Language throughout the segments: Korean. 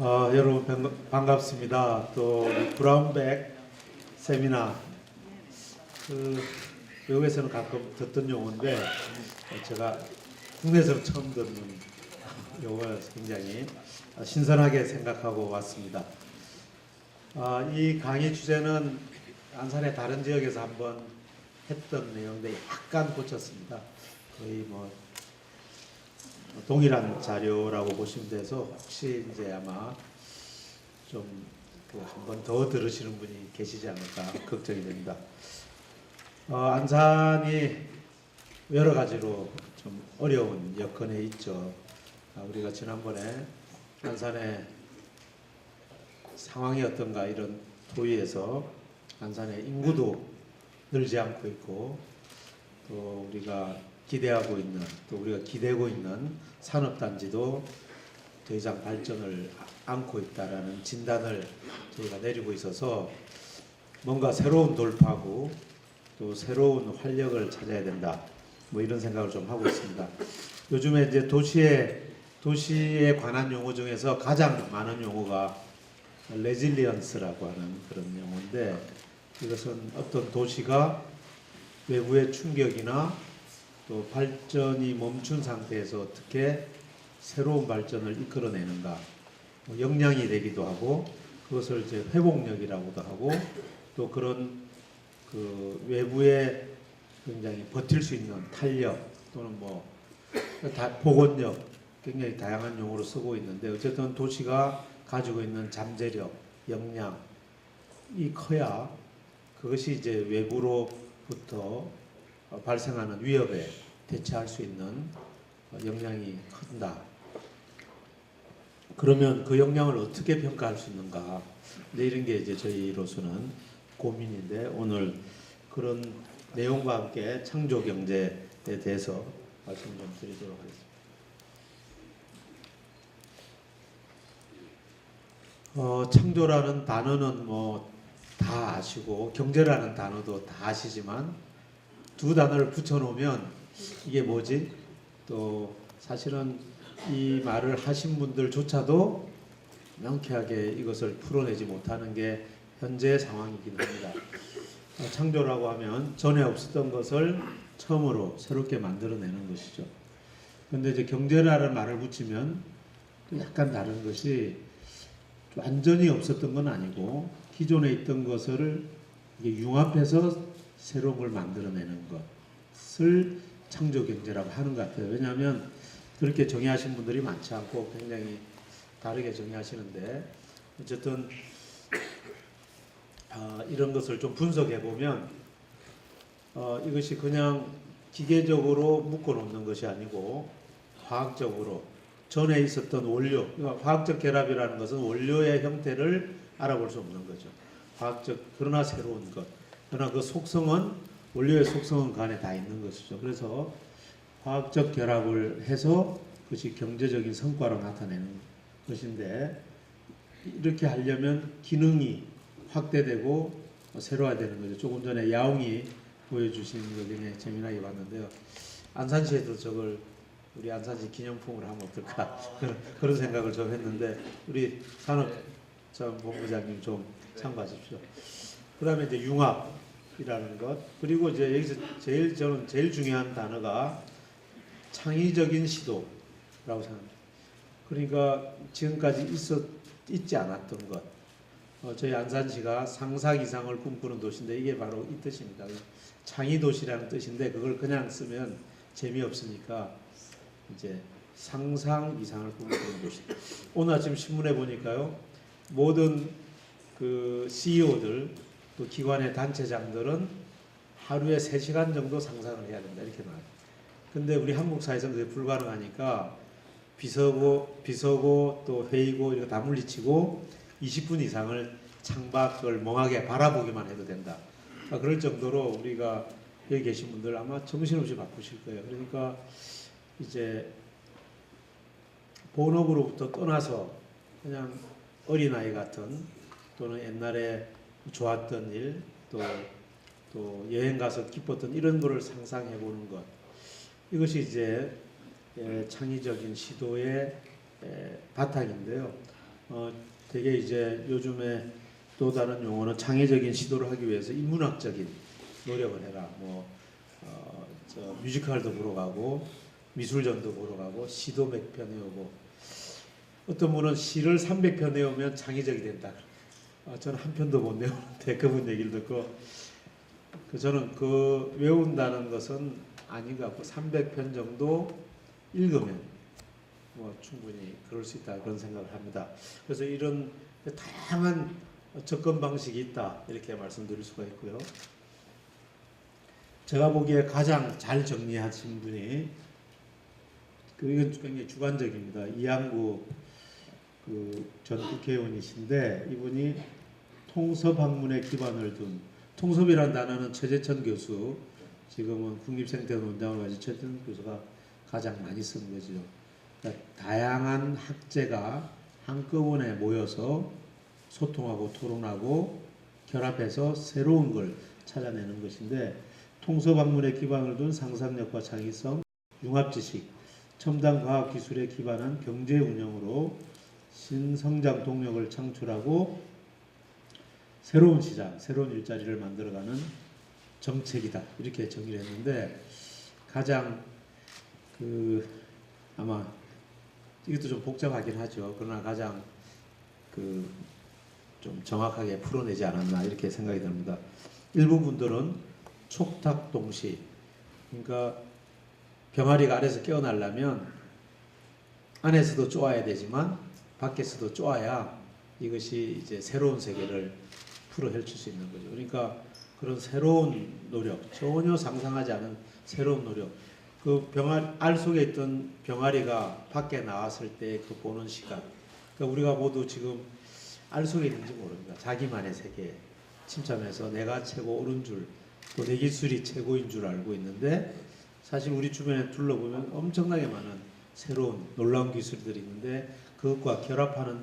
여러분 반갑습니다. 또 브라운백 세미나 외국에서는 가끔 듣던 용어인데 제가 국내에서 처음 듣는 용어여서 굉장히 신선하게 생각하고 왔습니다. 이 강의 주제는 안산의 다른 지역에서 한번 했던 내용인데 약간 고쳤습니다. 거의 동일한 자료라고 보시면 돼서 혹시 이제 아마 좀 한 번 더 들으시는 분이 계시지 않을까 걱정이 됩니다. 안산이 여러 가지로 좀 어려운 여건에 있죠. 우리가 지난번에 안산의 상황이 어떤가 이런 토의에서 안산의 인구도 늘지 않고 있고 또 우리가 기대하고 있는 또 우리가 기대고 있는 산업단지도 더 이상 발전을 않고 있다라는 진단을 저희가 내리고 있어서 뭔가 새로운 돌파구 또 새로운 활력을 찾아야 된다. 이런 생각을 좀 하고 있습니다. 요즘에 이제 도시에 관한 용어 중에서 가장 많은 용어가 레질리언스라고 하는 그런 용어인데 이것은 어떤 도시가 외부의 충격이나 또 발전이 멈춘 상태에서 어떻게 새로운 발전을 이끌어내는가, 역량이 되기도 하고 그것을 이제 회복력이라고도 하고 또 그런 외부에 굉장히 버틸 수 있는 탄력 또는 복원력 굉장히 다양한 용어로 쓰고 있는데 어쨌든 도시가 가지고 있는 잠재력, 역량이 커야 그것이 이제 외부로부터 발생하는 위협에 대처할 수 있는 역량이 큰다. 그러면 그 역량을 어떻게 평가할 수 있는가? 이런 게 이제 저희로서는 고민인데 오늘 그런 내용과 함께 창조 경제에 대해서 말씀 좀 드리도록 하겠습니다. 창조라는 단어는 다 아시고 경제라는 단어도 다 아시지만 두 단어를 붙여놓으면 이게 뭐지? 또 사실은 이 말을 하신 분들조차도 명쾌하게 이것을 풀어내지 못하는 게 현재 상황이긴 합니다. 창조라고 하면 전에 없었던 것을 처음으로 새롭게 만들어내는 것이죠. 그런데 이제 경제라는 말을 붙이면 또 약간 다른 것이 완전히 없었던 건 아니고 기존에 있던 것을 융합해서 새로운 걸 만들어내는 것을 창조 경제라고 하는 것 같아요. 왜냐하면 그렇게 정의하신 분들이 많지 않고 굉장히 다르게 정의하시는데 어쨌든 이런 것을 좀 분석해 보면 이것이 그냥 기계적으로 묶어 놓는 것이 아니고 과학적으로 전에 있었던 원료, 그러니까 과학적 결합이라는 것은 원료의 형태를 알아볼 수 없는 거죠. 과학적 그러나 새로운 것. 그러나 그 속성은 원료의 속성은 그 안에 다 있는 것이죠. 그래서 과학적 결합을 해서 그것이 경제적인 성과로 나타내는 것인데 이렇게 하려면 기능이 확대되고 새로워되는 거죠. 조금 전에 야옹이 보여주신 거 굉장히 재미나게 봤는데요. 안산시에도 저걸 우리 안산시 기념품으로 하면 어떨까 그런 생각을 좀 했는데 우리 산업본부장님 좀 참고하십시오. 그 다음에 이제 융합이라는 것 그리고 이제 여기서 저는 제일 중요한 단어가 창의적인 시도라고 생각합니다. 그러니까 지금까지 있지 않았던 것. 저희 안산시가 상상 이상을 꿈꾸는 도시인데 이게 바로 이 뜻입니다. 창의도시라는 뜻인데 그걸 그냥 쓰면 재미없으니까 이제 상상 이상을 꿈꾸는 도시. 오늘 아침 신문에 보니까요. 모든 그 CEO들 또 기관의 단체장들은 하루에 3시간 정도 상상을 해야 된다. 이렇게 나와요. 근데 우리 한국 사회에서는 그게 불가능하니까 비서고 또 회의고 이거 다 물리치고 20분 이상을 창밖을 멍하게 바라보기만 해도 된다. 그럴 정도로 우리가 여기 계신 분들 아마 정신없이 바쁘실 거예요. 그러니까 이제 본업으로부터 떠나서 그냥 어린아이 같은 또는 옛날에 좋았던 일 또 여행 가서 기뻤던 이런 거를 상상해 보는 것. 이것이 이제 창의적인 시도의 바탕인데요. 되게 이제 요즘에 또 다른 용어는 창의적인 시도를 하기 위해서 인문학적인 노력을 해라. 뮤지컬도 보러 가고 미술전도 보러 가고 시도 몇 편 외우고 어떤 분은 시를 300편 외우면 창의적이 된다. 저는 한 편도 못 외우는데 그분 얘기를 듣고 저는 그 외운다는 것은 아닌 것 같고 300편 정도 읽으면 충분히 그럴 수 있다 그런 생각을 합니다. 그래서 이런 다양한 접근 방식이 있다 이렇게 말씀드릴 수가 있고요. 제가 보기에 가장 잘 정리하신 분이 이건 굉장히 주관적입니다. 이양구 전 국회의원이신데 이분이 통섭학문에 기반을 둔 통섭이라는 단어는 최재천 교수 지금은 국립생태원장을 가진 최재천 교수가 가장 많이 쓴 거죠. 그러니까 다양한 학제가 한꺼번에 모여서 소통하고 토론하고 결합해서 새로운 걸 찾아내는 것인데 통섭학문에 기반을 둔 상상력과 창의성, 융합지식, 첨단 과학기술에 기반한 경제 운영으로 신성장 동력을 창출하고 새로운 시장, 새로운 일자리를 만들어가는 정책이다. 이렇게 정의를 했는데 가장 아마 이것도 좀 복잡하긴 하죠. 그러나 가장 좀 정확하게 풀어내지 않았나 이렇게 생각이 듭니다. 일부 분들은 촉탁동시, 그러니까 병아리가 아래서 깨어나려면 안에서도 쪼아야 되지만 밖에서도 쪼아야 이것이 이제 새로운 세계를 풀어 헤칠 수 있는 거죠. 그러니까 그런 새로운 노력, 전혀 상상하지 않은 새로운 노력, 알 속에 있던 병아리가 밖에 나왔을 때 그 보는 시각, 그러니까 우리가 모두 지금 알 속에 있는지 모릅니다. 자기만의 세계에 침잠해서 내가 최고 옳은 줄, 또 내 기술이 최고인 줄 알고 있는데 사실 우리 주변에 둘러보면 엄청나게 많은 새로운 놀라운 기술들이 있는데 그것과 결합하는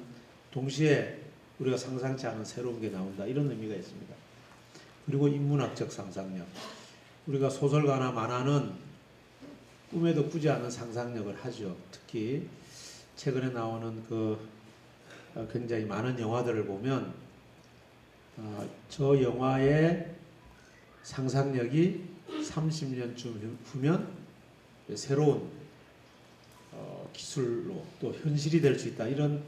동시에 우리가 상상치 않은 새로운 게 나온다. 이런 의미가 있습니다. 그리고 인문학적 상상력. 우리가 소설가나 만화는 꿈에도 꾸지 않은 상상력을 하죠. 특히 최근에 나오는 굉장히 많은 영화들을 보면 저 영화의 상상력이 30년쯤 후면 새로운 기술로 또 현실이 될 수 있다. 이런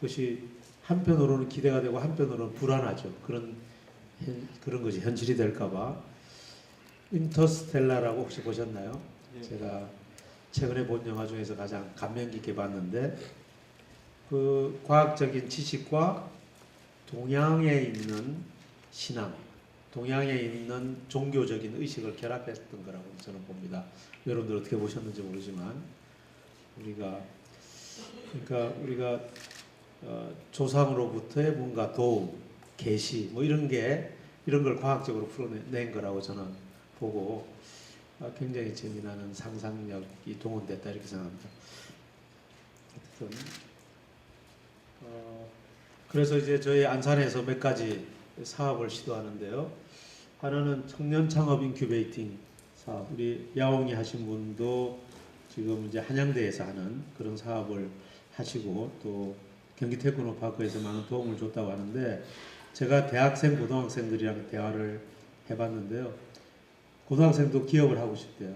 것이 한편으로는 기대가 되고 한편으로는 불안하죠. 그런 것이 현실이 될까봐. 인터스텔라라고 혹시 보셨나요? 네. 제가 최근에 본 영화 중에서 가장 감명 깊게 봤는데 그 과학적인 지식과 동양에 있는 신앙, 동양에 있는 종교적인 의식을 결합했던 거라고 저는 봅니다. 여러분들 어떻게 보셨는지 모르지만 우리가 조상으로부터의 뭔가 도움, 계시 이런 걸 과학적으로 풀어낸 거라고 저는 보고 굉장히 재미나는 상상력이 동원됐다 이렇게 생각합니다. 그래서 이제 저희 안산에서 몇 가지 사업을 시도하는데요. 하나는 청년 창업 인큐베이팅 사업. 우리 야옹이 하신 분도 지금 이제 한양대에서 하는 그런 사업을 하시고 또 경기 테크노파크에서 많은 도움을 줬다고 하는데 제가 대학생, 고등학생들이랑 대화를 해봤는데요. 고등학생도 기업을 하고 싶대요.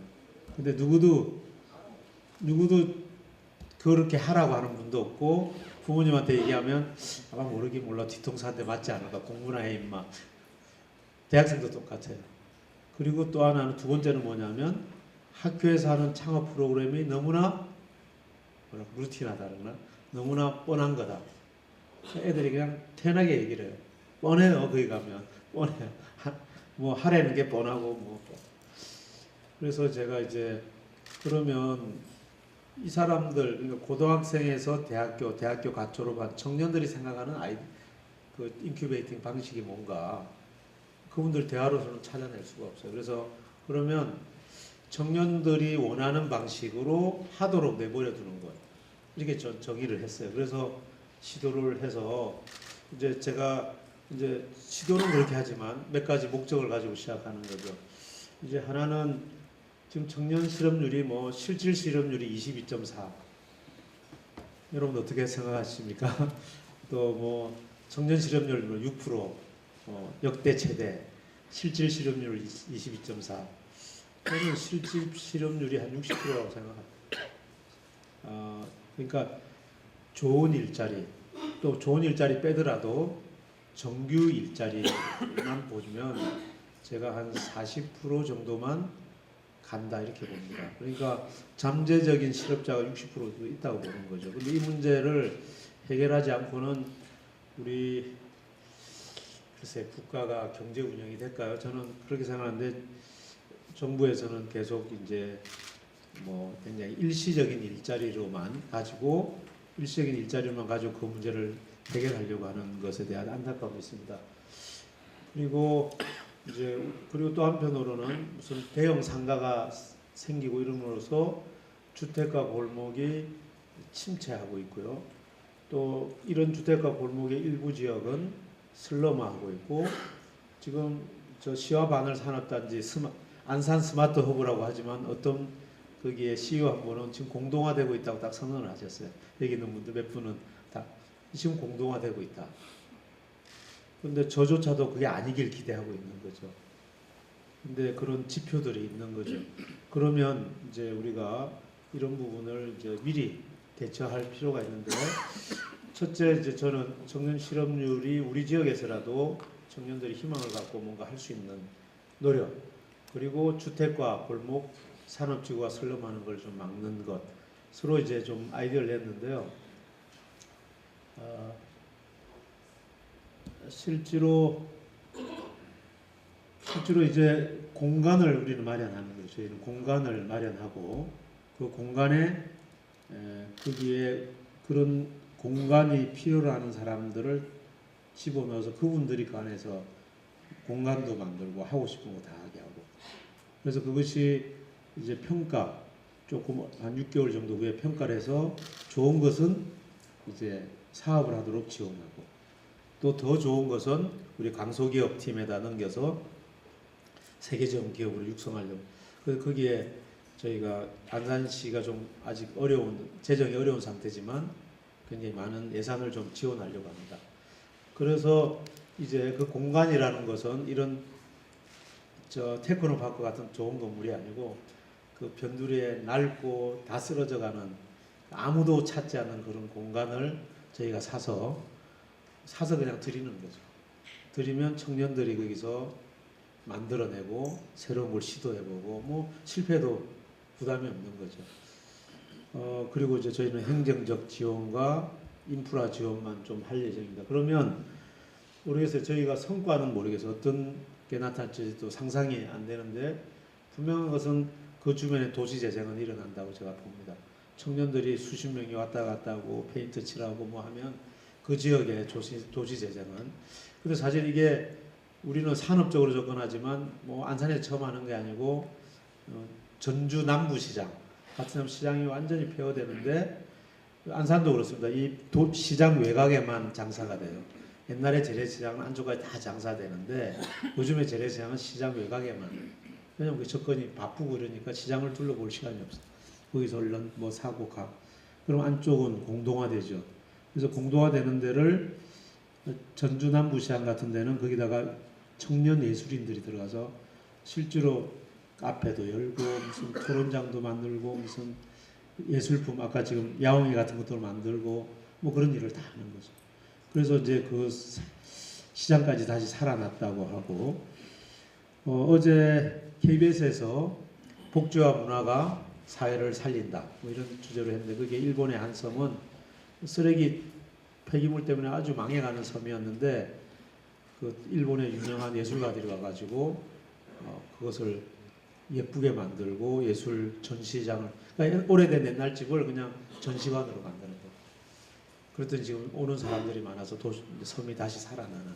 근데 누구도 그렇게 하라고 하는 분도 없고 부모님한테 얘기하면 아마 모르긴 몰라 뒤통수한테 맞지 않을까 공부나 해 임마. 대학생도 똑같아요. 그리고 또 하나는 두 번째는 뭐냐면 학교에서 하는 창업 프로그램이 너무나 루틴하다거나 너무나 뻔한 거다. 애들이 그냥 태연하게 얘기를 해요. 뻔해요. 거기 가면 뻔해요. 하라는 게 뻔하고 그래서 제가 이제 그러면 이 사람들 그러니까 고등학생에서 대학교 갓 졸업한 청년들이 생각하는 인큐베이팅 방식이 뭔가 그분들 대화로서는 찾아낼 수가 없어요. 그래서 그러면 청년들이 원하는 방식으로 하도록 내버려 두는 거예요. 이렇게 정의를 했어요. 그래서 시도를 해서 이제 제가 시도는 그렇게 하지만 몇 가지 목적을 가지고 시작하는 거죠. 이제 하나는 지금 청년 실업률이 실질 실업률이 22.4. 여러분 어떻게 생각하십니까? 또 뭐 청년 실업률 6%, 역대 최대, 실질 실업률 22.4. 저는 실질 실업률이 한 60%라고 생각합니다. 그러니까 좋은 일자리, 또 좋은 일자리 빼더라도 정규 일자리만 보면 제가 한 40% 정도만 간다 이렇게 봅니다. 그러니까 잠재적인 실업자가 60%도 있다고 보는 거죠. 근데 이 문제를 해결하지 않고는 우리 글쎄 국가가 경제 운영이 될까요? 저는 그렇게 생각하는데 정부에서는 계속 이제 뭐 굉장히 일시적인 일자리로만 가지고 그 문제를 해결하려고 하는 것에 대한 안타까움이 있습니다. 그리고 또 한편으로는 무슨 대형 상가가 생기고 이름으로써 주택가 골목이 침체하고 있고요. 또 이런 주택가 골목의 일부 지역은 슬럼화하고 있고, 지금 저 시와바늘 산업단지 안산 스마트 허브라고 하지만 어떤 거기에 CEO 한 분은 지금 공동화되고 있다고 딱 선언을 하셨어요. 여기 있는 분들 몇 분은 다 지금 공동화되고 있다. 그런데 저조차도 그게 아니길 기대하고 있는 거죠. 근데 그런 지표들이 있는 거죠. 그러면 이제 우리가 이런 부분을 이제 미리 대처할 필요가 있는데, 첫째 이제 저는 청년 실업률이 우리 지역에서라도 청년들이 희망을 갖고 뭔가 할 수 있는 노력, 그리고 주택과 골목 산업지구가 슬럼하는 걸 좀 막는 것, 서로 이제 좀 아이디어를 냈는데요. 실제로 이제 공간을 우리는 마련하는 거죠. 저희는 공간을 마련하고 그 공간에 거기에 그런 공간이 필요로 하는 사람들을 집어넣어서 그분들이 그 안에서 공간도 만들고 하고 싶은 거 다 하게 하고, 그래서 그것이 이제 평가 조금 한 6개월 정도 후에 평가를 해서 좋은 것은 이제 사업을 하도록 지원하고, 또 더 좋은 것은 우리 강소기업 팀에다 넘겨서 세계적 기업으로 육성하려고. 그래서 거기에 저희가 안산시가 좀 아직 재정이 어려운 상태지만 굉장히 많은 예산을 좀 지원하려고 합니다. 그래서 이제 그 공간이라는 것은 이런 테크노파크 같은 좋은 건물이 아니고 그 변두리에 낡고 다 쓰러져가는 아무도 찾지 않는 그런 공간을 저희가 사서 그냥 드리는 거죠. 드리면 청년들이 거기서 만들어내고 새로운 걸 시도해보고 뭐 실패도 부담이 없는 거죠. 그리고 이제 저희는 행정적 지원과 인프라 지원만 좀 할 예정입니다. 그러면 모르겠어요. 저희가 성과는 모르겠어요. 어떤 게 나타날지도 상상이 안 되는데, 분명한 것은 그 주변에 도시 재생은 일어난다고 제가 봅니다. 청년들이 수십 명이 왔다 갔다 하고 페인트 칠하고 뭐 하면 그 지역의 도시 재생은. 근데 사실 이게 우리는 산업적으로 접근하지만 뭐 안산에 처음 하는 게 아니고 전주 남부시장 같은 시장이 완전히 폐허되는데, 안산도 그렇습니다. 이 시장 외곽에만 장사가 돼요. 옛날에 재래시장은 안쪽까지 다 장사되는데 요즘에 재래시장은 시장 외곽에만. 왜냐면 그 접근이 바쁘고 그러니까 시장을 둘러볼 시간이 없어. 거기서 얼른 뭐 사고 가. 그럼 안쪽은 공동화되죠. 그래서 공동화되는 데를 전주 남부시장 같은 데는 거기다가 청년 예술인들이 들어가서 실제로 카페도 열고 무슨 토론장도 만들고 무슨 예술품 아까 지금 야옹이 같은 것도 만들고 뭐 그런 일을 다 하는 거죠. 그래서 이제 그 시장까지 다시 살아났다고 하고, 어제 KBS에서 복지와 문화가 사회를 살린다 뭐 이런 주제로 했는데, 그게 일본의 한 섬은 쓰레기 폐기물 때문에 아주 망해가는 섬이었는데 그 일본의 유명한 예술가들이 와가지고 그것을 예쁘게 만들고 예술 전시장을, 그러니까 오래된 옛날 집을 그냥 전시관으로 만드는 거. 그랬더니 지금 오는 사람들이 많아서 섬이 다시 살아나는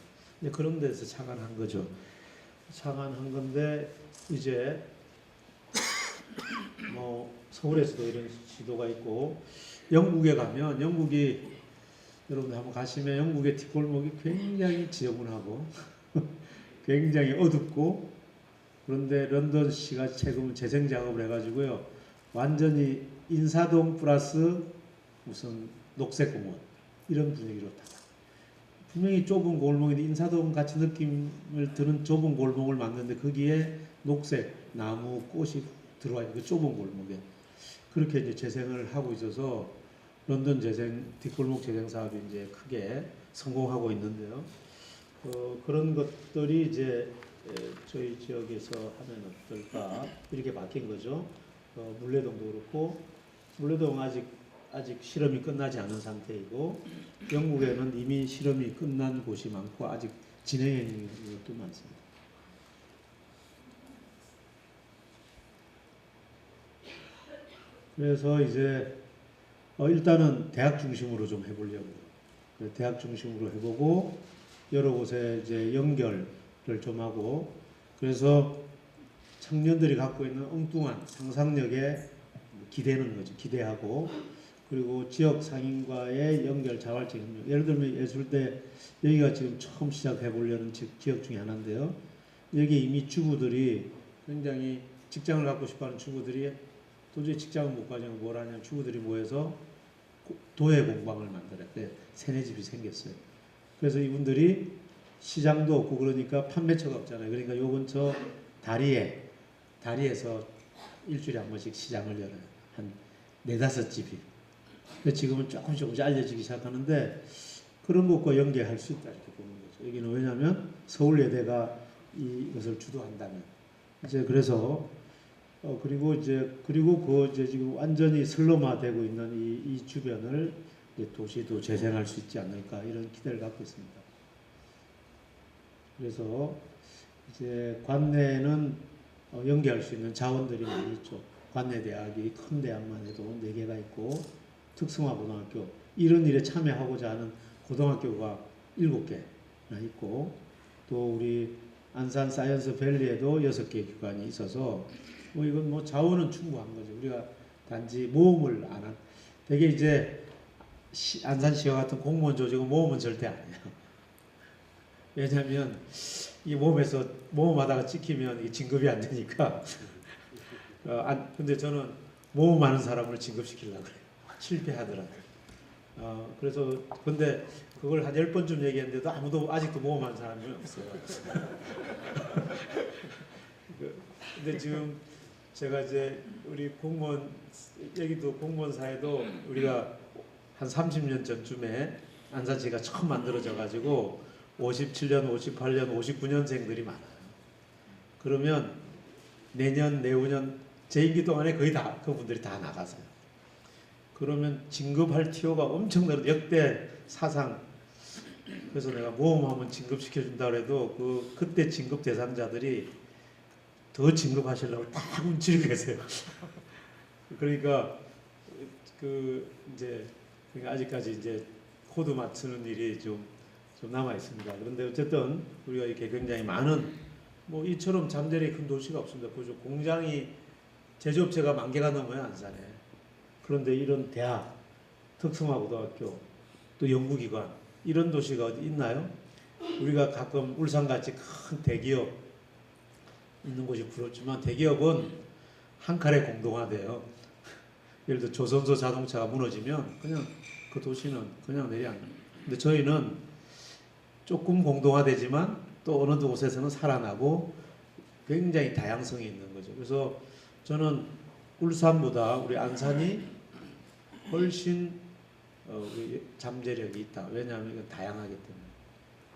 그런 데서 착안한 거죠. 착안한 건데 이제 뭐 서울에서도 이런 시도가 있고, 영국에 가면 여러분들 한번 가시면 영국의 뒷골목이 굉장히 지저분하고 굉장히 어둡고, 그런데 런던시가 최근 재생 작업을 해가지고요 완전히 인사동 플러스 무슨 녹색공원 이런 분위기로 다 분명히 좁은 골목인데 인사동 같이 느낌을 드는 좁은 골목을 만드는데 거기에 녹색 나무 꽃이 들어와 있는 그 좁은 골목에 그렇게 이제 재생을 하고 있어서 런던 재생 뒷골목 재생 사업이 이제 크게 성공하고 있는데요. 그런 것들이 이제 저희 지역에서 하면 어떨까 이렇게 바뀐 거죠. 물레동도 그렇고 물레동 아직 실험이 끝나지 않은 상태이고 영국에는 이미 실험이 끝난 곳이 많고 아직 진행해 있는 것도 많습니다. 그래서 이제 일단은 대학 중심으로 좀 해보려고요. 대학 중심으로 해보고 여러 곳에 이제 연결을 좀 하고 그래서 청년들이 갖고 있는 엉뚱한 상상력에 기대는 거죠. 기대하고 그리고 지역 상인과의 연결 자발적 협력. 예를 들면 예술대 여기가 지금 처음 시작해 보려는 지역 중에 하나인데요. 여기 이미 주부들이 굉장히 직장을 갖고 싶어하는 주부들이 도저히 직장을 못 가지고 뭘 하냐면 주부들이 모여서 도예 공방을 만들었대. 세네 집이 생겼어요. 그래서 이분들이 시장도 없고 그러니까 판매처가 없잖아요. 그러니까 요 근처 다리에서 일주일에 한 번씩 시장을 열어요. 한 네다섯 집이. 지금은 조금씩 알려지기 시작하는데 그런 것과 연계할 수 있다 이렇게 보는 거죠. 여기는 왜냐하면 서울예대가 이것을 주도한다면 이제 그래서 그리고 그 이제 지금 완전히 슬럼화되고 있는 이 주변을 이제 도시도 재생할 수 있지 않을까 이런 기대를 갖고 있습니다. 그래서 이제 관내는 연계할 수 있는 자원들이 많이 있죠. 관내 대학이 큰 대학만 해도 4개가 있고 특성화 고등학교 이런 일에 참여하고자 하는 고등학교가 7개나 있고 또 우리 안산 사이언스 밸리에도 6개 기관이 있어서 이건 자원은 충분한 거죠. 우리가 단지 모험을 안 한. 되게 이제 안산시와 같은 공무원 조직은 모험은 절대 아니에요. 왜냐하면 이 모험하다가 찍히면 진급이 안 되니까. 근데 저는 모험하는 사람을 진급시키려고 그래요. 실패하더라고요. 그래서 근데 그걸 한 10번쯤 얘기했는데도 아무도 아직도 모험한 사람이 없어요. 근데 지금 제가 이제 우리 공무원 여기도 공무원 사회도 우리가 한 30년 전쯤에 안산시가 처음 만들어져 가지고 57년, 58년, 59년생들이 많아요. 그러면 내년, 내후년 제 임기 동안에 거의 다 그분들이 다 나가세요. 그러면 진급할 티오가 엄청 늘어 역대 사상. 그래서 내가 모험하면 진급시켜준다 그래도 그때 진급 대상자들이 더 진급하시려고 딱 움츠리고 계세요. 그러니까 이제 아직까지 이제 코드 맞추는 일이 좀 남아 있습니다. 그런데 어쨌든 우리가 이렇게 굉장히 많은 이처럼 잠재력이 큰 도시가 없습니다. 보죠. 공장이 제조업체가 10,000개가 넘어요 안산에. 그런데 이런 대학, 특성화고등학교, 또 연구기관 이런 도시가 어디 있나요? 우리가 가끔 울산같이 큰 대기업 있는 곳이 부럽지만 대기업은 한 칼에 공동화돼요. 예를 들어 조선소 자동차가 무너지면 그냥 그 도시는 그냥 내려앉는. 근데 저희는 조금 공동화되지만 또 어느 곳에서는 살아나고 굉장히 다양성이 있는 거죠. 그래서 저는 울산보다 우리 안산이 훨씬 우리 잠재력이 있다. 왜냐하면 이건 다양하기 때문에.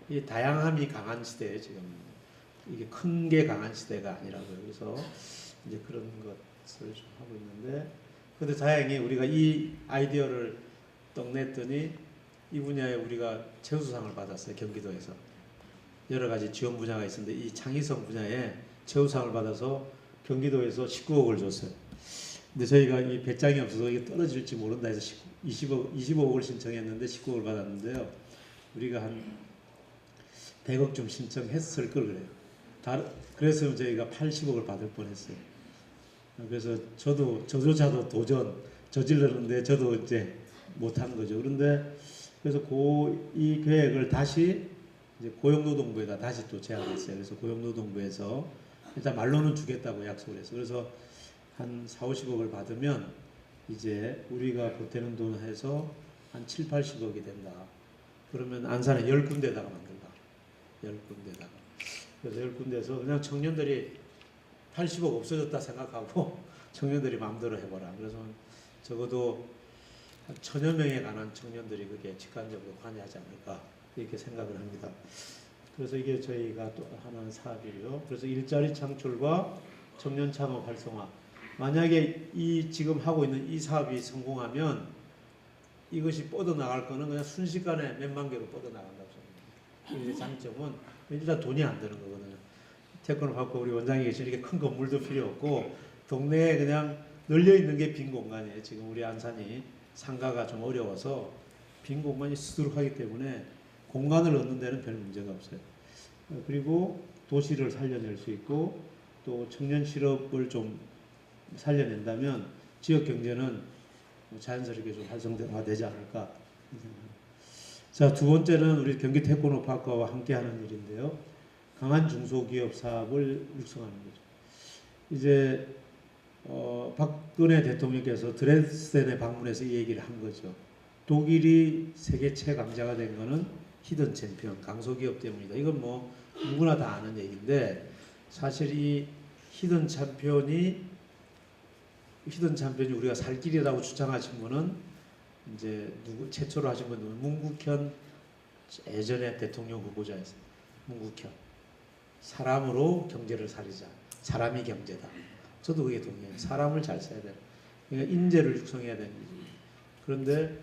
이 다양함이 강한 시대에 지금 이게 큰 게 강한 시대가 아니라고요. 그래서 이제 그런 것을 좀 하고 있는데, 근데 다행히 우리가 이 아이디어를 떡냈더니 이 분야에 우리가 최우수상을 받았어요. 경기도에서. 여러 가지 지원 분야가 있었는데 이 창의성 분야에 최우수상을 받아서 경기도에서 19억을 줬어요. 근데 저희가 이 배짱이 없어서 이게 떨어질지 모른다 해서 25억을 신청했는데 19억을 받았는데요. 우리가 한 100억 좀 신청했을 걸 그래요. 그래서 저희가 80억을 받을 뻔했어요. 그래서 저조차도 도전 저질렀는데 저도 이제 못한 거죠. 그런데 그래서 이 계획을 다시 이제 고용노동부에다 다시 또 제안했어요. 그래서 고용노동부에서 일단 말로는 주겠다고 약속을 했어요. 그래서 한 40~50억을 받으면 이제 우리가 보태는 돈 해서 한 7~80억이 된다. 그러면 안산에 10군데다가 만들라. 10군데다가. 그래서 10군데에서 그냥 청년들이 80억 없어졌다 생각하고 청년들이 마음대로 해보라. 그래서 적어도 한 1000여 명에 관한 청년들이 그게 직관적으로 관여하지 않을까 이렇게 생각을 합니다. 그래서 이게 저희가 또 하는 사업이고요. 그래서 일자리 창출과 청년 창업 활성화. 만약에 이 지금 하고 있는 이 사업이 성공하면 이것이 뻗어나갈 거는 그냥 순식간에 몇만 개로 뻗어나간다고 생각합니다. 이제 장점은 일단 돈이 안 드는 거거든요. 태권을 받고 우리 원장이 계신 이렇게 큰 건물도 필요 없고 동네에 그냥 널려 있는 게 빈 공간이에요. 지금 우리 안산이 상가가 좀 어려워서 빈 공간이 수두룩하기 때문에 공간을 얻는 데는 별 문제가 없어요. 그리고 도시를 살려낼 수 있고 또 청년 실업을 좀 살려낸다면 지역 경제는 자연스럽게 좀 활성화되지 않을까. 자, 두 번째는 우리 경기 태권도 파크와 함께하는 일인데요. 강한 중소기업 사업을 육성하는 거죠. 이제 박근혜 대통령께서 드레스덴에 방문해서 이 얘기를 한 거죠. 독일이 세계 최강자가 된 거는 히든 챔피언, 강소기업 때문이다. 이건 뭐 누구나 다 아는 얘기인데 사실 이 히든 챔피언이 우리가 살 길이라고 주장하신 분은 이제 누구 최초로 하신 분은 문국현 예전에 대통령 후보자였어요. 문국현. 사람으로 경제를 살리자. 사람이 경제다. 저도 그게 동의해요. 사람을 잘 써야 돼요. 그러니까 인재를 육성해야 되는 거죠. 그런데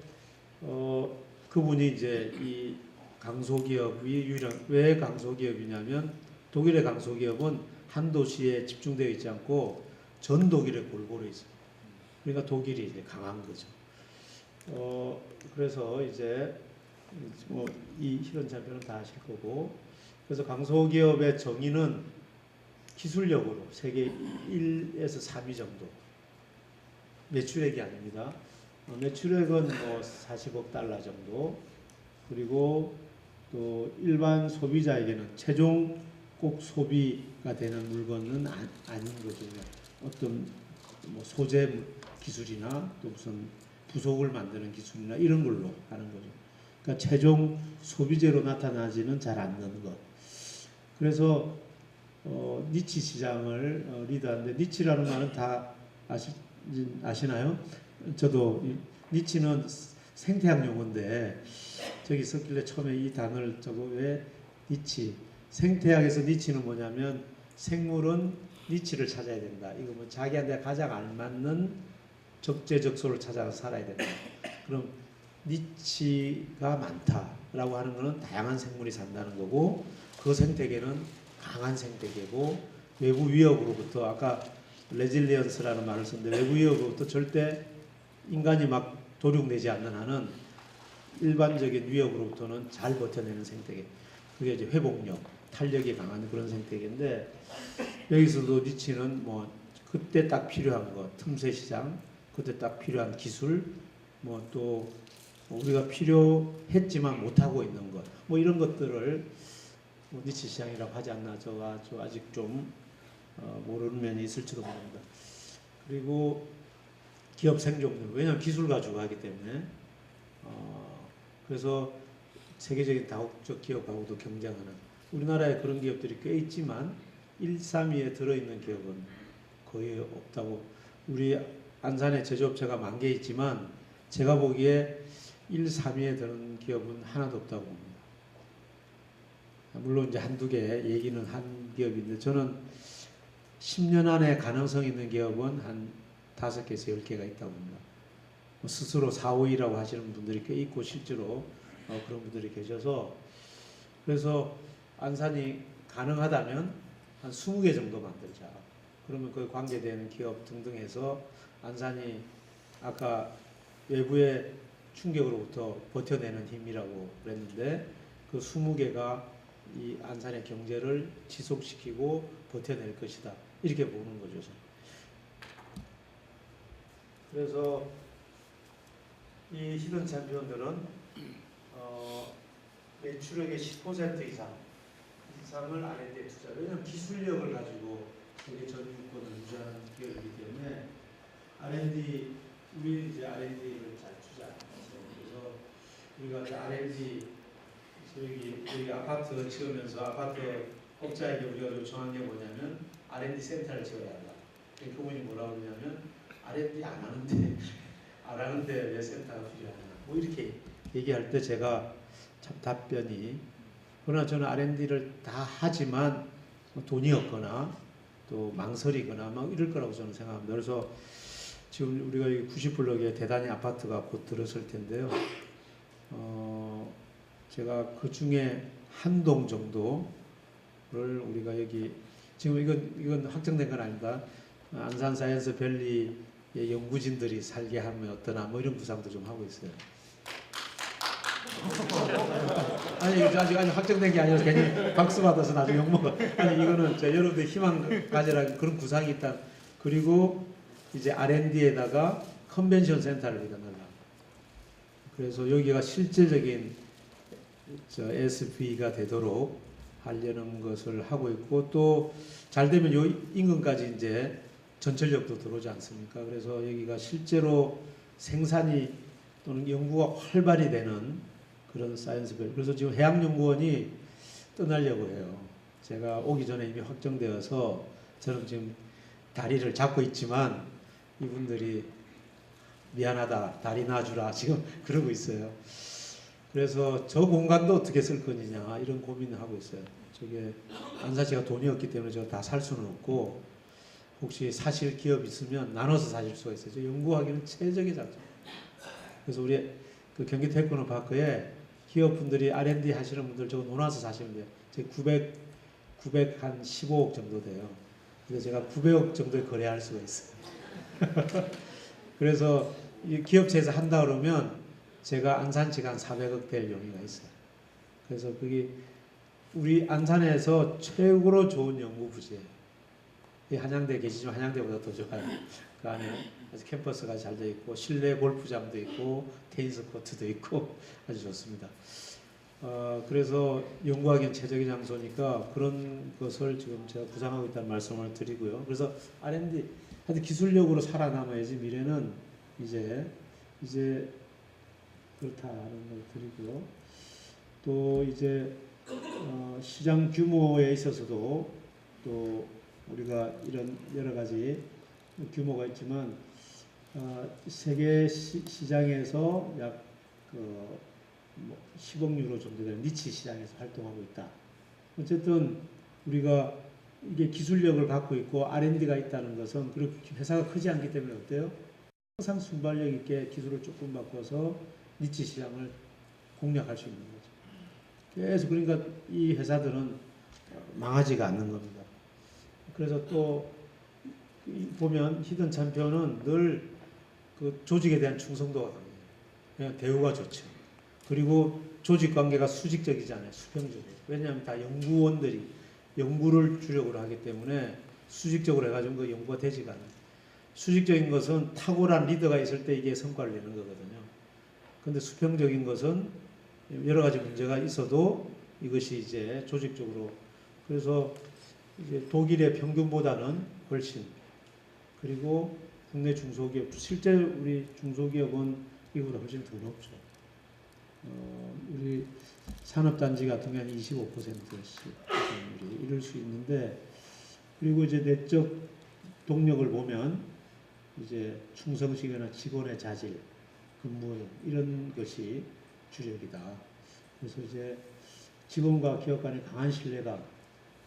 그분이 이제 이 강소기업이 유일한 왜 강소기업이냐면 독일의 강소기업은 한 도시에 집중되어 있지 않고 전 독일에 골고루 있어요. 그러니까 독일이 이제 강한 거죠. 그래서 이제 뭐 이 이런 장면은 다 아실 거고 그래서 강소기업의 정의는 기술력으로 세계 1에서 3위 정도 매출액이 아닙니다. 매출액은 뭐 40억 달러 정도 그리고 또 일반 소비자에게는 최종 꼭 소비가 되는 물건은 아닌 거죠. 어떤 뭐 소재 기술이나 또 무슨 부속을 만드는 기술이나 이런 걸로 하는 거죠. 그러니까 최종 소비재로 나타나지는 잘 않는 것. 그래서 니치 시장을 리드하는데 니치라는 말은 다 아시나요? 저도 니치는 생태학 용어인데 저기 썼길래 처음에 이 단어를 저거 왜 니치 생태학에서 니치는 뭐냐면 생물은 니치를 찾아야 된다. 이거 뭐 자기한테 가장 알맞는 적재적소를 찾아서 살아야 된다. 그럼 니치가 많다라고 하는 것은 다양한 생물이 산다는 거고 그 생태계는 강한 생태계고 외부 위협으로부터 아까 레질리언스라는 말을 썼는데 외부 위협으로부터 절대 인간이 막 도륙내지 않는 한은 일반적인 위협으로부터는 잘 버텨내는 생태계. 그게 이제 회복력, 탄력이 강한 그런 생태계인데 여기서도 니치는 뭐 그때 딱 필요한 거, 틈새 시장, 그때 딱 필요한 기술, 뭐 또 우리가 필요했지만 못하고 있는 것, 뭐 이런 것들을 뭐 니치 시장이라고 하지 않나 저 아직 좀 모르는 면이 있을지도 모릅니다. 그리고 기업 생존율, 왜냐하면 기술 가지고 하기 때문에 그래서 세계적인 다국적 기업하고도 경쟁하는 우리나라에 그런 기업들이 꽤 있지만 1, 3위에 들어있는 기업은 거의 없다고. 우리 안산에 제조업체가 10,000개 있지만 제가 보기에 1, 3위에 드는 기업은 하나도 없다고 봅니다. 물론 이제 한두 개 얘기는 한 기업인데 저는 10년 안에 가능성 있는 기업은 한 5개에서 10개가 있다고 봅니다. 스스로 4, 5위라고 하시는 분들이 꽤 있고 실제로 그런 분들이 계셔서 그래서 안산이 가능하다면 한 20개 정도 만들자. 그러면 그 관계되는 기업 등등 해서 안산이 아까 외부의 충격으로부터 버텨내는 힘이라고 그랬는데 그 20개가 이 안산의 경제를 지속시키고 버텨낼 것이다. 이렇게 보는 거죠. 그래서 이 히든 챔피언들은 매출액의 10% 이상을 R&D에 투자. 왜냐하면 기술력을 가지고 세계 전 유권을 유지하는 기업이기 때문에 우리 이제 R&D를 잘 투자. 그래서 우리가 이제 R&D 여기 아파트 지으면서 아파트 업자에게 우리가 요청한 게 뭐냐면 R&D 센터를 지어야 한다. 그분이 뭐라고 그러냐면 R&D 안 하는데 안 하는데 왜 센터가 필요하냐. 뭐 이렇게 얘기할 때 제가 참 답변이 그러나 저는 R&D를 다 하지만 돈이 없거나 또 망설이거나 막 이럴 거라고 저는 생각합니다. 그래서 지금 우리가 이 90블럭에 대단히 아파트가 곧 들었을 텐데요. 제가 그 중에 한 동 정도를 우리가 여기 지금 이건 확정된 건 아닙니다. 안산 사이언스 밸리의 연구진들이 살게 하면 어떠나 뭐 이런 구상도 좀 하고 있어요. 아니 아직 확정된 게 아니라 괜히 박수 받아서 나중에 욕먹어. 아니 이거는 여러분들 희망 가지라 그런 구상이 있다. 그리고 이제 R&D에다가 컨벤션 센터를 넣는다. 그래서 여기가 실질적인 SP가 되도록 하려는 것을 하고 있고 또 잘 되면 요 인근까지 이제 전철역도 들어오지 않습니까? 그래서 여기가 실제로 생산이 또는 연구가 활발히 되는 그런 사이언스별. 그래서 지금 해양연구원이 떠나려고 해요. 제가 오기 전에 이미 확정되어서 저는 지금 다리를 잡고 있지만 이분들이 미안하다, 다리 놔주라 지금 그러고 있어요. 그래서 저 공간도 어떻게 쓸 거냐 이런 고민을 하고 있어요. 저게 안사시가 돈이 없기 때문에 제가 다 살 수는 없고 혹시 사실 기업 있으면 나눠서 사실 수가 있어요. 저 연구하기는 최적의 장소. 그래서 우리 그 경기 테크노파크에 기업분들이 R&D 하시는 분들 저거 논아서 사시면 돼요. 제 900 한 15억 정도 돼요. 그래서 제가 900억 정도에 거래할 수가 있어요. 그래서 이 기업체에서 한다 그러면 제가 안산시가 한 400억 될 용의가 있어요. 그래서 그게 우리 안산에서 최고로 좋은 연구부지예요. 이 한양대 계시지만 한양대보다 더 좋아요. 그 안에 아주 캠퍼스가 잘 되어 있고 실내 골프장도 있고 테니스 코트도 있고 아주 좋습니다. 그래서 연구하기엔 최적의 장소니까 그런 것을 지금 제가 구상하고 있다는 말씀을 드리고요. 그래서 R&D 하여튼 기술력으로 살아남아야지 미래는 이제 그렇다는 걸 드리고요. 또 이제 시장 규모에 있어서도 또 우리가 이런 여러 가지 규모가 있지만 세계 시장에서 약 10억 유로 정도 되는 니치 시장에서 활동하고 있다. 어쨌든 우리가 이게 기술력을 갖고 있고 R&D가 있다는 것은 그렇게 회사가 크지 않기 때문에 어때요? 항상 순발력 있게 기술을 조금 바꿔서 니치 시장을 공략할 수 있는 거죠. 그래서 그러니까 이 회사들은 망하지가 않는 겁니다. 그래서 또 보면 히든 챔피언은 늘 그 조직에 대한 충성도가 강해요. 그냥 대우가 좋죠. 그리고 조직 관계가 수직적이잖아요. 수평적이에요. 왜냐하면 다 연구원들이 연구를 주력으로 하기 때문에 수직적으로 해가지고 그 연구가 되지가 않아요. 수직적인 것은 탁월한 리더가 있을 때 이게 성과를 내는 거거든요. 그런데 수평적인 것은 여러 가지 문제가 있어도 이것이 이제 조직적으로 그래서 이제 독일의 평균보다는 훨씬 그리고 국내 중소기업 실제 우리 중소기업은 이보다 훨씬 더 높죠. 우리 산업단지 같은 경우는 25%씩 이럴 수 있는데 그리고 이제 내적 동력을 보면 이제 충성심이나 직원의 자질, 근무 이런 것이 주력이다. 그래서 이제 직원과 기업 간의 강한 신뢰감,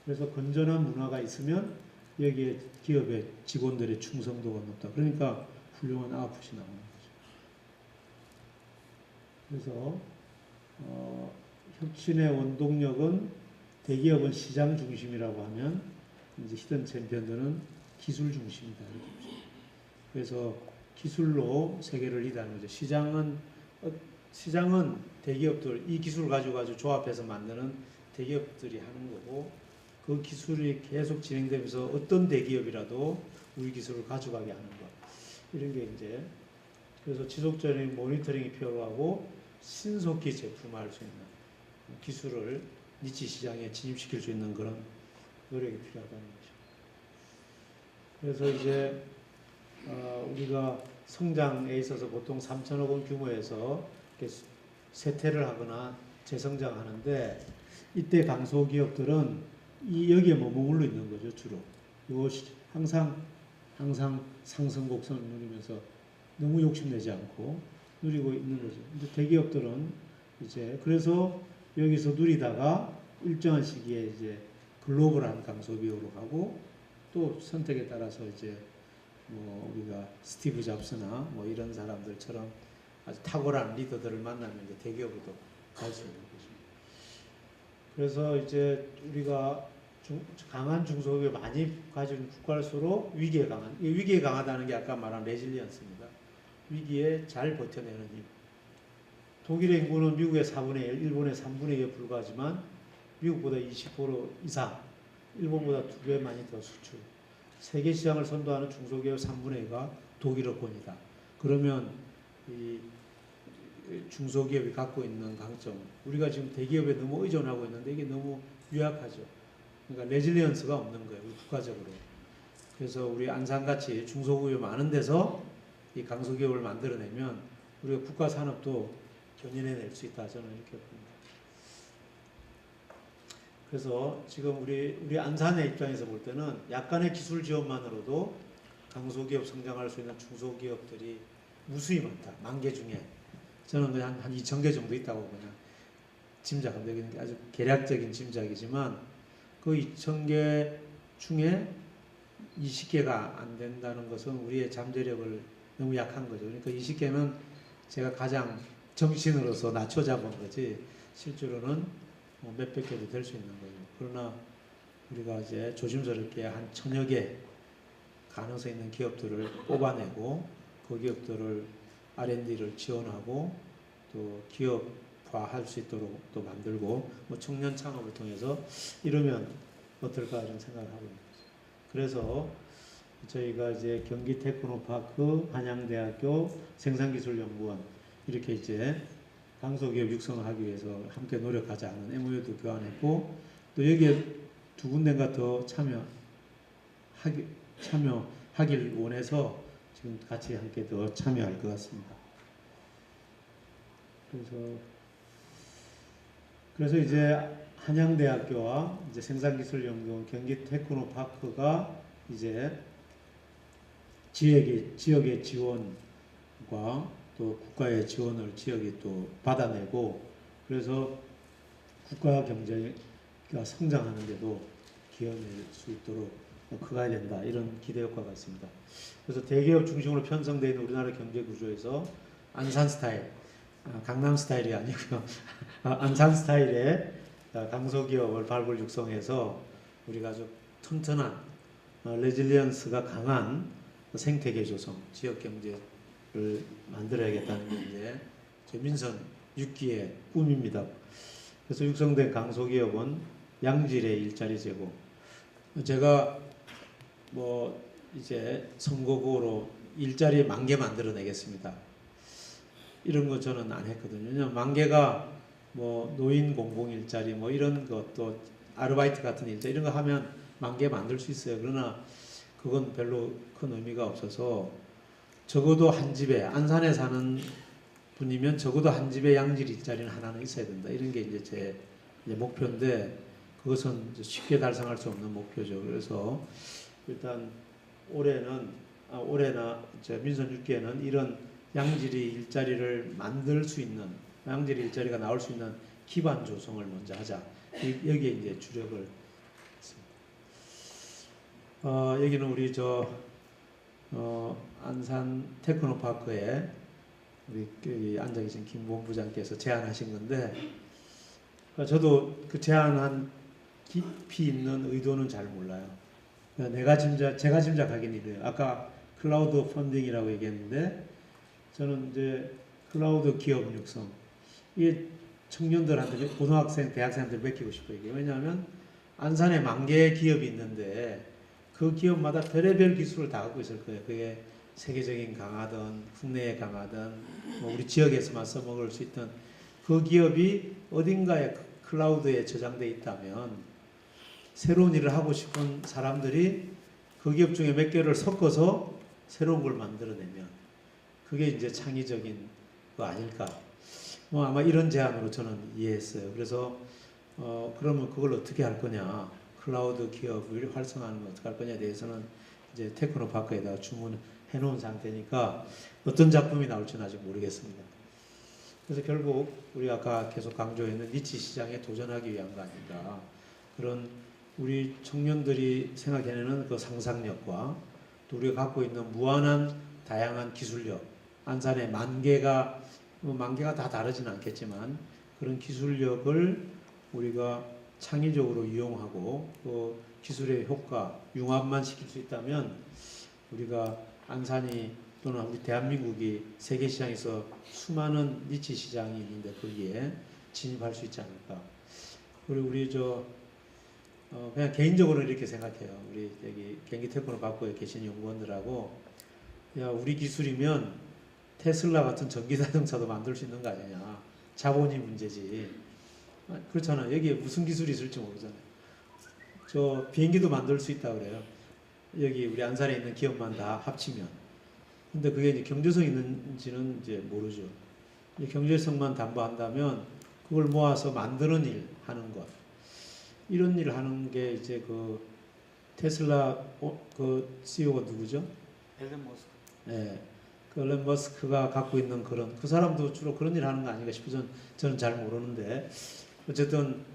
그래서 건전한 문화가 있으면 여기에 기업의 직원들의 충성도가 높다. 그러니까 훌륭한 아웃풋이 나오는 거죠. 그래서 혁신의 원동력은 대기업은 시장 중심이라고 하면 이제 히든 챔피언들은 기술 중심이다. 그래서 기술로 세계를 리드하는 거죠. 시장은 대기업들 이 기술을 가지고 조합해서 만드는 대기업들이 하는 거고 그 기술이 계속 진행되면서 어떤 대기업이라도 우리 기술을 가져가게 하는 것 이런 게 이제 그래서 지속적인 모니터링이 필요하고 신속히 제품화할 수 있는 기술을 니치 시장에 진입시킬 수 있는 그런 노력이 필요하다는 거죠. 그래서 이제 우리가 성장에 있어서 보통 3천억 원 규모에서 세태를 하거나 재성장하는데 이때 강소기업들은 여기에 머물러 있는 거죠 주로. 이것이 항상 상승 곡선을 누리면서 너무 욕심내지 않고 누리고 있는 거죠. 근데 대기업들은 이제 그래서 여기서 누리다가 일정한 시기에 이제 글로벌한 강소기업으로 가고 또 선택에 따라서 이제 뭐 우리가 스티브 잡스나 뭐 이런 사람들처럼 아주 탁월한 리더들을 만나면 이제 대기업으로도 갈 수 있는 거죠. 그래서 이제 우리가 강한 중소기업 많이 가진 국가일수록 위기에 강한, 위기에 강하다는 게 아까 말한 레질리언스입니다. 위기에 잘 버텨내는 힘. 독일의 인구는 미국의 4분의 1, 일본의 3분의 2에 불과하지만 미국보다 20% 이상, 일본보다 2배 많이 더 수출. 세계 시장을 선도하는 중소기업 3분의 2가 독일어권이다. 그러면 이 중소기업이 갖고 있는 강점, 우리가 지금 대기업에 너무 의존하고 있는데 이게 너무 유약하죠. 그러니까 레질리언스가 없는 거예요, 국가적으로. 그래서 우리 안산같이 중소기업 많은 데서 이 강소기업을 만들어내면 우리가 국가 산업도 견인해낼 수 있다, 저는 이렇게 봅니다. 그래서 지금 우리 안산의 입장에서 볼 때는 약간의 기술 지원만으로도 강소기업 성장할 수 있는 중소기업들이 무수히 많다. 10,000개 중에 저는 그냥 한 2,000개 정도 있다고 그냥 짐작합니다. 아주 계략적인 짐작이지만 그 2,000개 중에 20개가 안 된다는 것은 우리의 잠재력을 너무 약한 거죠. 그러니까 20개는 제가 가장 정신으로서 낮춰 잡은 거지 실제로는 몇백 개도 될 수 있는 거죠. 그러나 우리가 이제 조심스럽게 한 1,000여 개 가능성 있는 기업들을 뽑아내고 그 기업들을 R&D를 지원하고 또 기업화할 수 있도록 또 만들고 뭐 청년 창업을 통해서 이러면 어떨까 이런 생각을 하고 있는 거죠. 그래서 저희가 이제 경기 테크노파크, 한양대학교 생산기술연구원 이렇게 이제 강소기업 육성을 하기 위해서 함께 노력하자는 MOU도 교환했고 또 여기에 두 군데가 더 참여하길 원해서 지금 같이 함께 더 참여할 것 같습니다. 그래서 이제 한양대학교와 이제 생산기술연구원 경기 테크노파크가 이제 지역의 지원과 또 국가의 지원을 지역이 또 받아내고 그래서 국가 경제가 성장하는데도 기여낼 수 있도록 커가야 된다 이런 기대 효과가 있습니다. 그래서 대기업 중심으로 편성되어 있는 우리나라 경제 구조에서 안산 스타일, 강남 스타일이 아니고요. 안산 스타일의 강소기업을 발굴 육성해서 우리가 아주 튼튼한 레질리언스가 강한 생태계 조성, 지역 경제를 만들어야겠다는 게 이제 제 민선 6기의 꿈입니다. 그래서 육성된 강소기업은 양질의 일자리 제공. 제가 뭐 이제 선거구로 일자리 10,000개 만들어내겠습니다. 이런 거 저는 안 했거든요. 왜냐면 10,000개가 뭐 노인 공공 일자리 뭐 이런 것도 아르바이트 같은 일자리 이런 거 하면 10,000개 만들 수 있어요. 그러나 그건 별로 큰 의미가 없어서 적어도 한 집에 안산에 사는 분이면 적어도 한 집에 양질 일자리는 하나는 있어야 된다. 이런 게 이제 제 목표인데 그것은 쉽게 달성할 수 없는 목표죠. 그래서 일단 올해나 이제 민선 6기에는 이런 양질의 일자리를 만들 수 있는 양질의 일자리가 나올 수 있는 기반 조성을 먼저 하자. 여기에 이제 주력을 했습니다. 여기는 우리 안산 테크노파크에 우리 앉아 계신 김 본부장께서 제안하신 건데 저도 그 제안한 깊이 있는 의도는 잘 몰라요. 제가 짐작하기는 이래요. 아까 클라우드 펀딩이라고 얘기했는데 저는 이제 클라우드 기업 육성 이게 청년들한테 고등학생, 대학생한테 맡기고 싶어요. 이게 왜냐하면 안산에 10,000개의 기업이 있는데 그 기업마다 별의별 기술을 다 갖고 있을 거예요. 그게 세계적인 강하든 국내에 강하든 뭐 우리 지역에서만 써먹을 수 있던 그 기업이 어딘가에 클라우드에 저장돼 있다면 새로운 일을 하고 싶은 사람들이 그 기업 중에 몇 개를 섞어서 새로운 걸 만들어내면 그게 이제 창의적인 거 아닐까. 뭐 아마 이런 제안으로 저는 이해했어요. 그래서 그러면 그걸 어떻게 할 거냐, 클라우드 기업을 활성화하는 거 어떻게 할 거냐에 대해서는 이제 테크노파크에다가 주문해 놓은 상태니까 어떤 작품이 나올지는 아직 모르겠습니다. 그래서 결국 우리 아까 계속 강조했는 니치 시장에 도전하기 위한 거 아닌가, 그런 우리 청년들이 생각해내는 그 상상력과 또 우리가 갖고 있는 무한한 다양한 기술력, 안산의 만개가 다 다르진 않겠지만 그런 기술력을 우리가 창의적으로 이용하고 그 기술의 효과 융합만 시킬 수 있다면 우리가 안산이 또는 우리 대한민국이 세계 시장에서 수많은 니치 시장이 있는데 거기에 진입할 수 있지 않을까. 그리고 우리 그냥 개인적으로 이렇게 생각해요. 우리 여기 경기 테크노파크에 계신 연구원들하고, 야, 우리 기술이면 테슬라 같은 전기 자동차도 만들 수 있는 거 아니냐. 자본이 문제지. 그렇잖아요. 여기에 무슨 기술이 있을지 모르잖아요. 저 비행기도 만들 수 있다 그래요. 여기 우리 안산에 있는 기업만 다 합치면. 근데 그게 이제 경제성 있는지는 이제 모르죠. 경제성만 담보한다면 그걸 모아서 만드는 일 하는 것. 이런 일 하는 게 이제 그 테슬라 그 CEO가 누구죠? 앨런 머스크. 네. 그 앨런 머스크가 갖고 있는 그런, 그 사람도 주로 그런 일 하는 거 아닌가 싶어서 저는 잘 모르는데, 어쨌든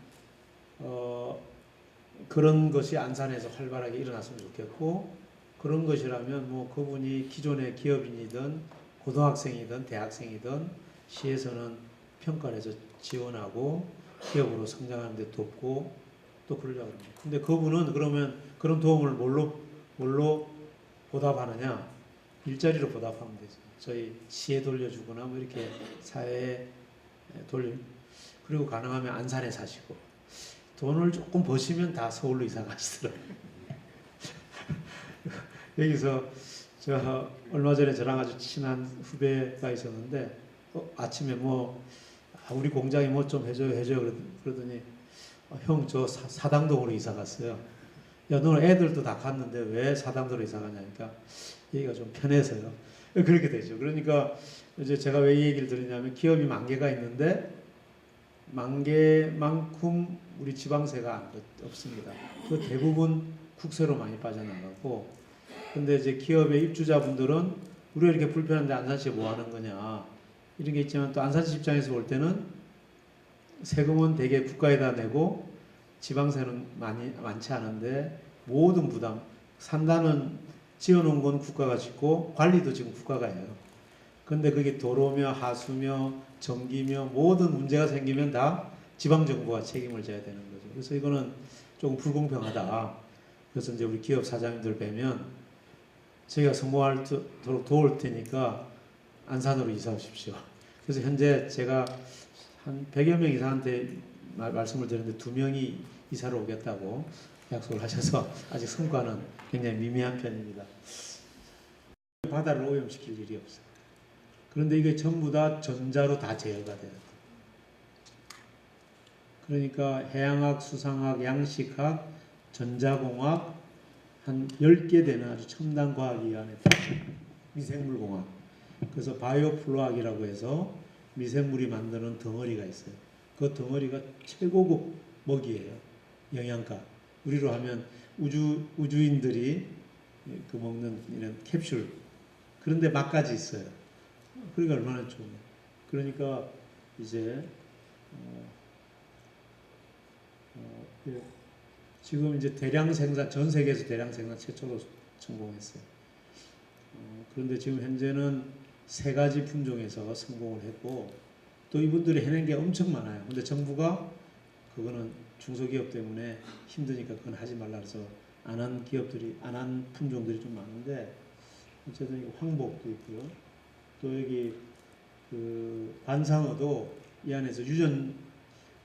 그런 것이 안산에서 활발하게 일어났으면 좋겠고, 그런 것이라면 뭐 그분이 기존의 기업인이든 고등학생이든 대학생이든 시에서는 평가를 해서 지원하고 기업으로 성장하는 데 돕고 또 그러려고 합니다. 근데 그분은 그러면 그런 도움을 뭘로 보답하느냐? 일자리로 보답하면 되죠. 저희 시에 돌려주거나 뭐 이렇게 사회에 그리고 가능하면 안산에 사시고, 돈을 조금 버시면 다 서울로 이사 가시더라고요. 여기서 얼마 전에 저랑 아주 친한 후배가 있었는데 아침에 우리 공장에 뭐 좀 해줘요 그러더니 형 저 사당동으로 이사 갔어요. 야, 너는 애들도 다 갔는데 왜 사당동으로 이사 가냐니까 얘기가 좀 편해서요. 그렇게 되죠. 그러니까 이제 제가 왜 이 얘기를 드리냐면, 기업이 만개가 있는데 만개만큼 우리 지방세가 없습니다. 그 대부분 국세로 많이 빠져나가고, 근데 이제 기업의 입주자분들은 우리가 이렇게 불편한데 안산시에 뭐 하는 거냐 이런 게 있지만, 또 안산시 입장에서 볼 때는 세금은 대개 국가에다 내고 지방세는 많지 않은데 모든 부담, 산다는 지어놓은 건 국가가 짓고 관리도 지금 국가가 해요. 근데 그게 도로며 하수며 전기며 모든 문제가 생기면 다 지방정부가 책임을 져야 되는 거죠. 그래서 이거는 조금 불공평하다. 그래서 이제 우리 기업 사장님들 뵈면 저희가 성공하도록 도울 테니까 안산으로 이사 오십시오. 그래서 현재 제가 한 100여 명 이상한테 말씀을 드렸는데 2명이 이사를 오겠다고 약속을 하셔서 아직 성과는 굉장히 미미한 편입니다. 바다를 오염시킬 일이 없어요. 그런데 이게 전부 다 전자로 다 제어가 돼요. 그러니까 해양학, 수상학, 양식학, 전자공학 한 10개 되는 아주 첨단 과학이 안에 미생물공학. 그래서 바이오플로학이라고 해서 미생물이 만드는 덩어리가 있어요. 그 덩어리가 최고급 먹이에요. 영양가. 우리로 하면 우주인들이 그 먹는 이런 캡슐. 그런데 맛까지 있어요. 그러니까 얼마나 좋아요. 그러니까 이제 지금 이제 대량 생산, 전 세계에서 대량 생산 최초로 성공했어요. 그런데 지금 현재는 3가지 품종에서 성공을 했고, 또 이분들이 해낸 게 엄청 많아요. 근데 정부가 그거는 중소기업 때문에 힘드니까 그건 하지 말라 그래서 안 한 품종들이 좀 많은데, 어쨌든 황복도 있고요. 또 여기 그 관상어도 이 안에서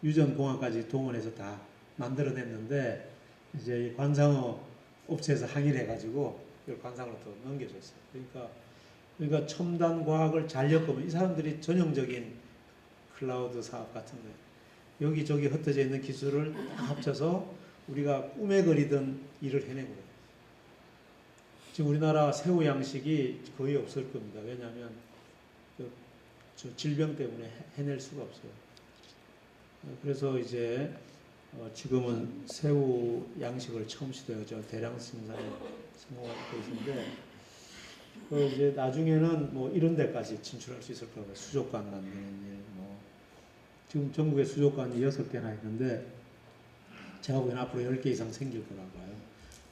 유전공학까지 동원해서 다 만들어냈는데, 이제 관상어 업체에서 항의를 해가지고 이걸 관상으로 또 넘겨줬어요. 그러니까 첨단 과학을 잘 엮으면 이 사람들이 전형적인 클라우드 사업 같은 거예요. 여기저기 흩어져 있는 기술을 다 합쳐서 우리가 꿈에 그리던 일을 해내고 그래요. 지금 우리나라 새우 양식이 거의 없을 겁니다. 왜냐하면 저 질병 때문에 해낼 수가 없어요. 그래서 이제 지금은 새우 양식을 처음 시도해서 대량 생산에 성공하고 있는데 이제 나중에는 뭐 이런 데까지 진출할 수 있을 거라고요. 수족관 만드는 일, 뭐 지금 전국에 수족관이 6개나 있는데 제가 보기에는 앞으로 10개 이상 생길 거라고 봐요.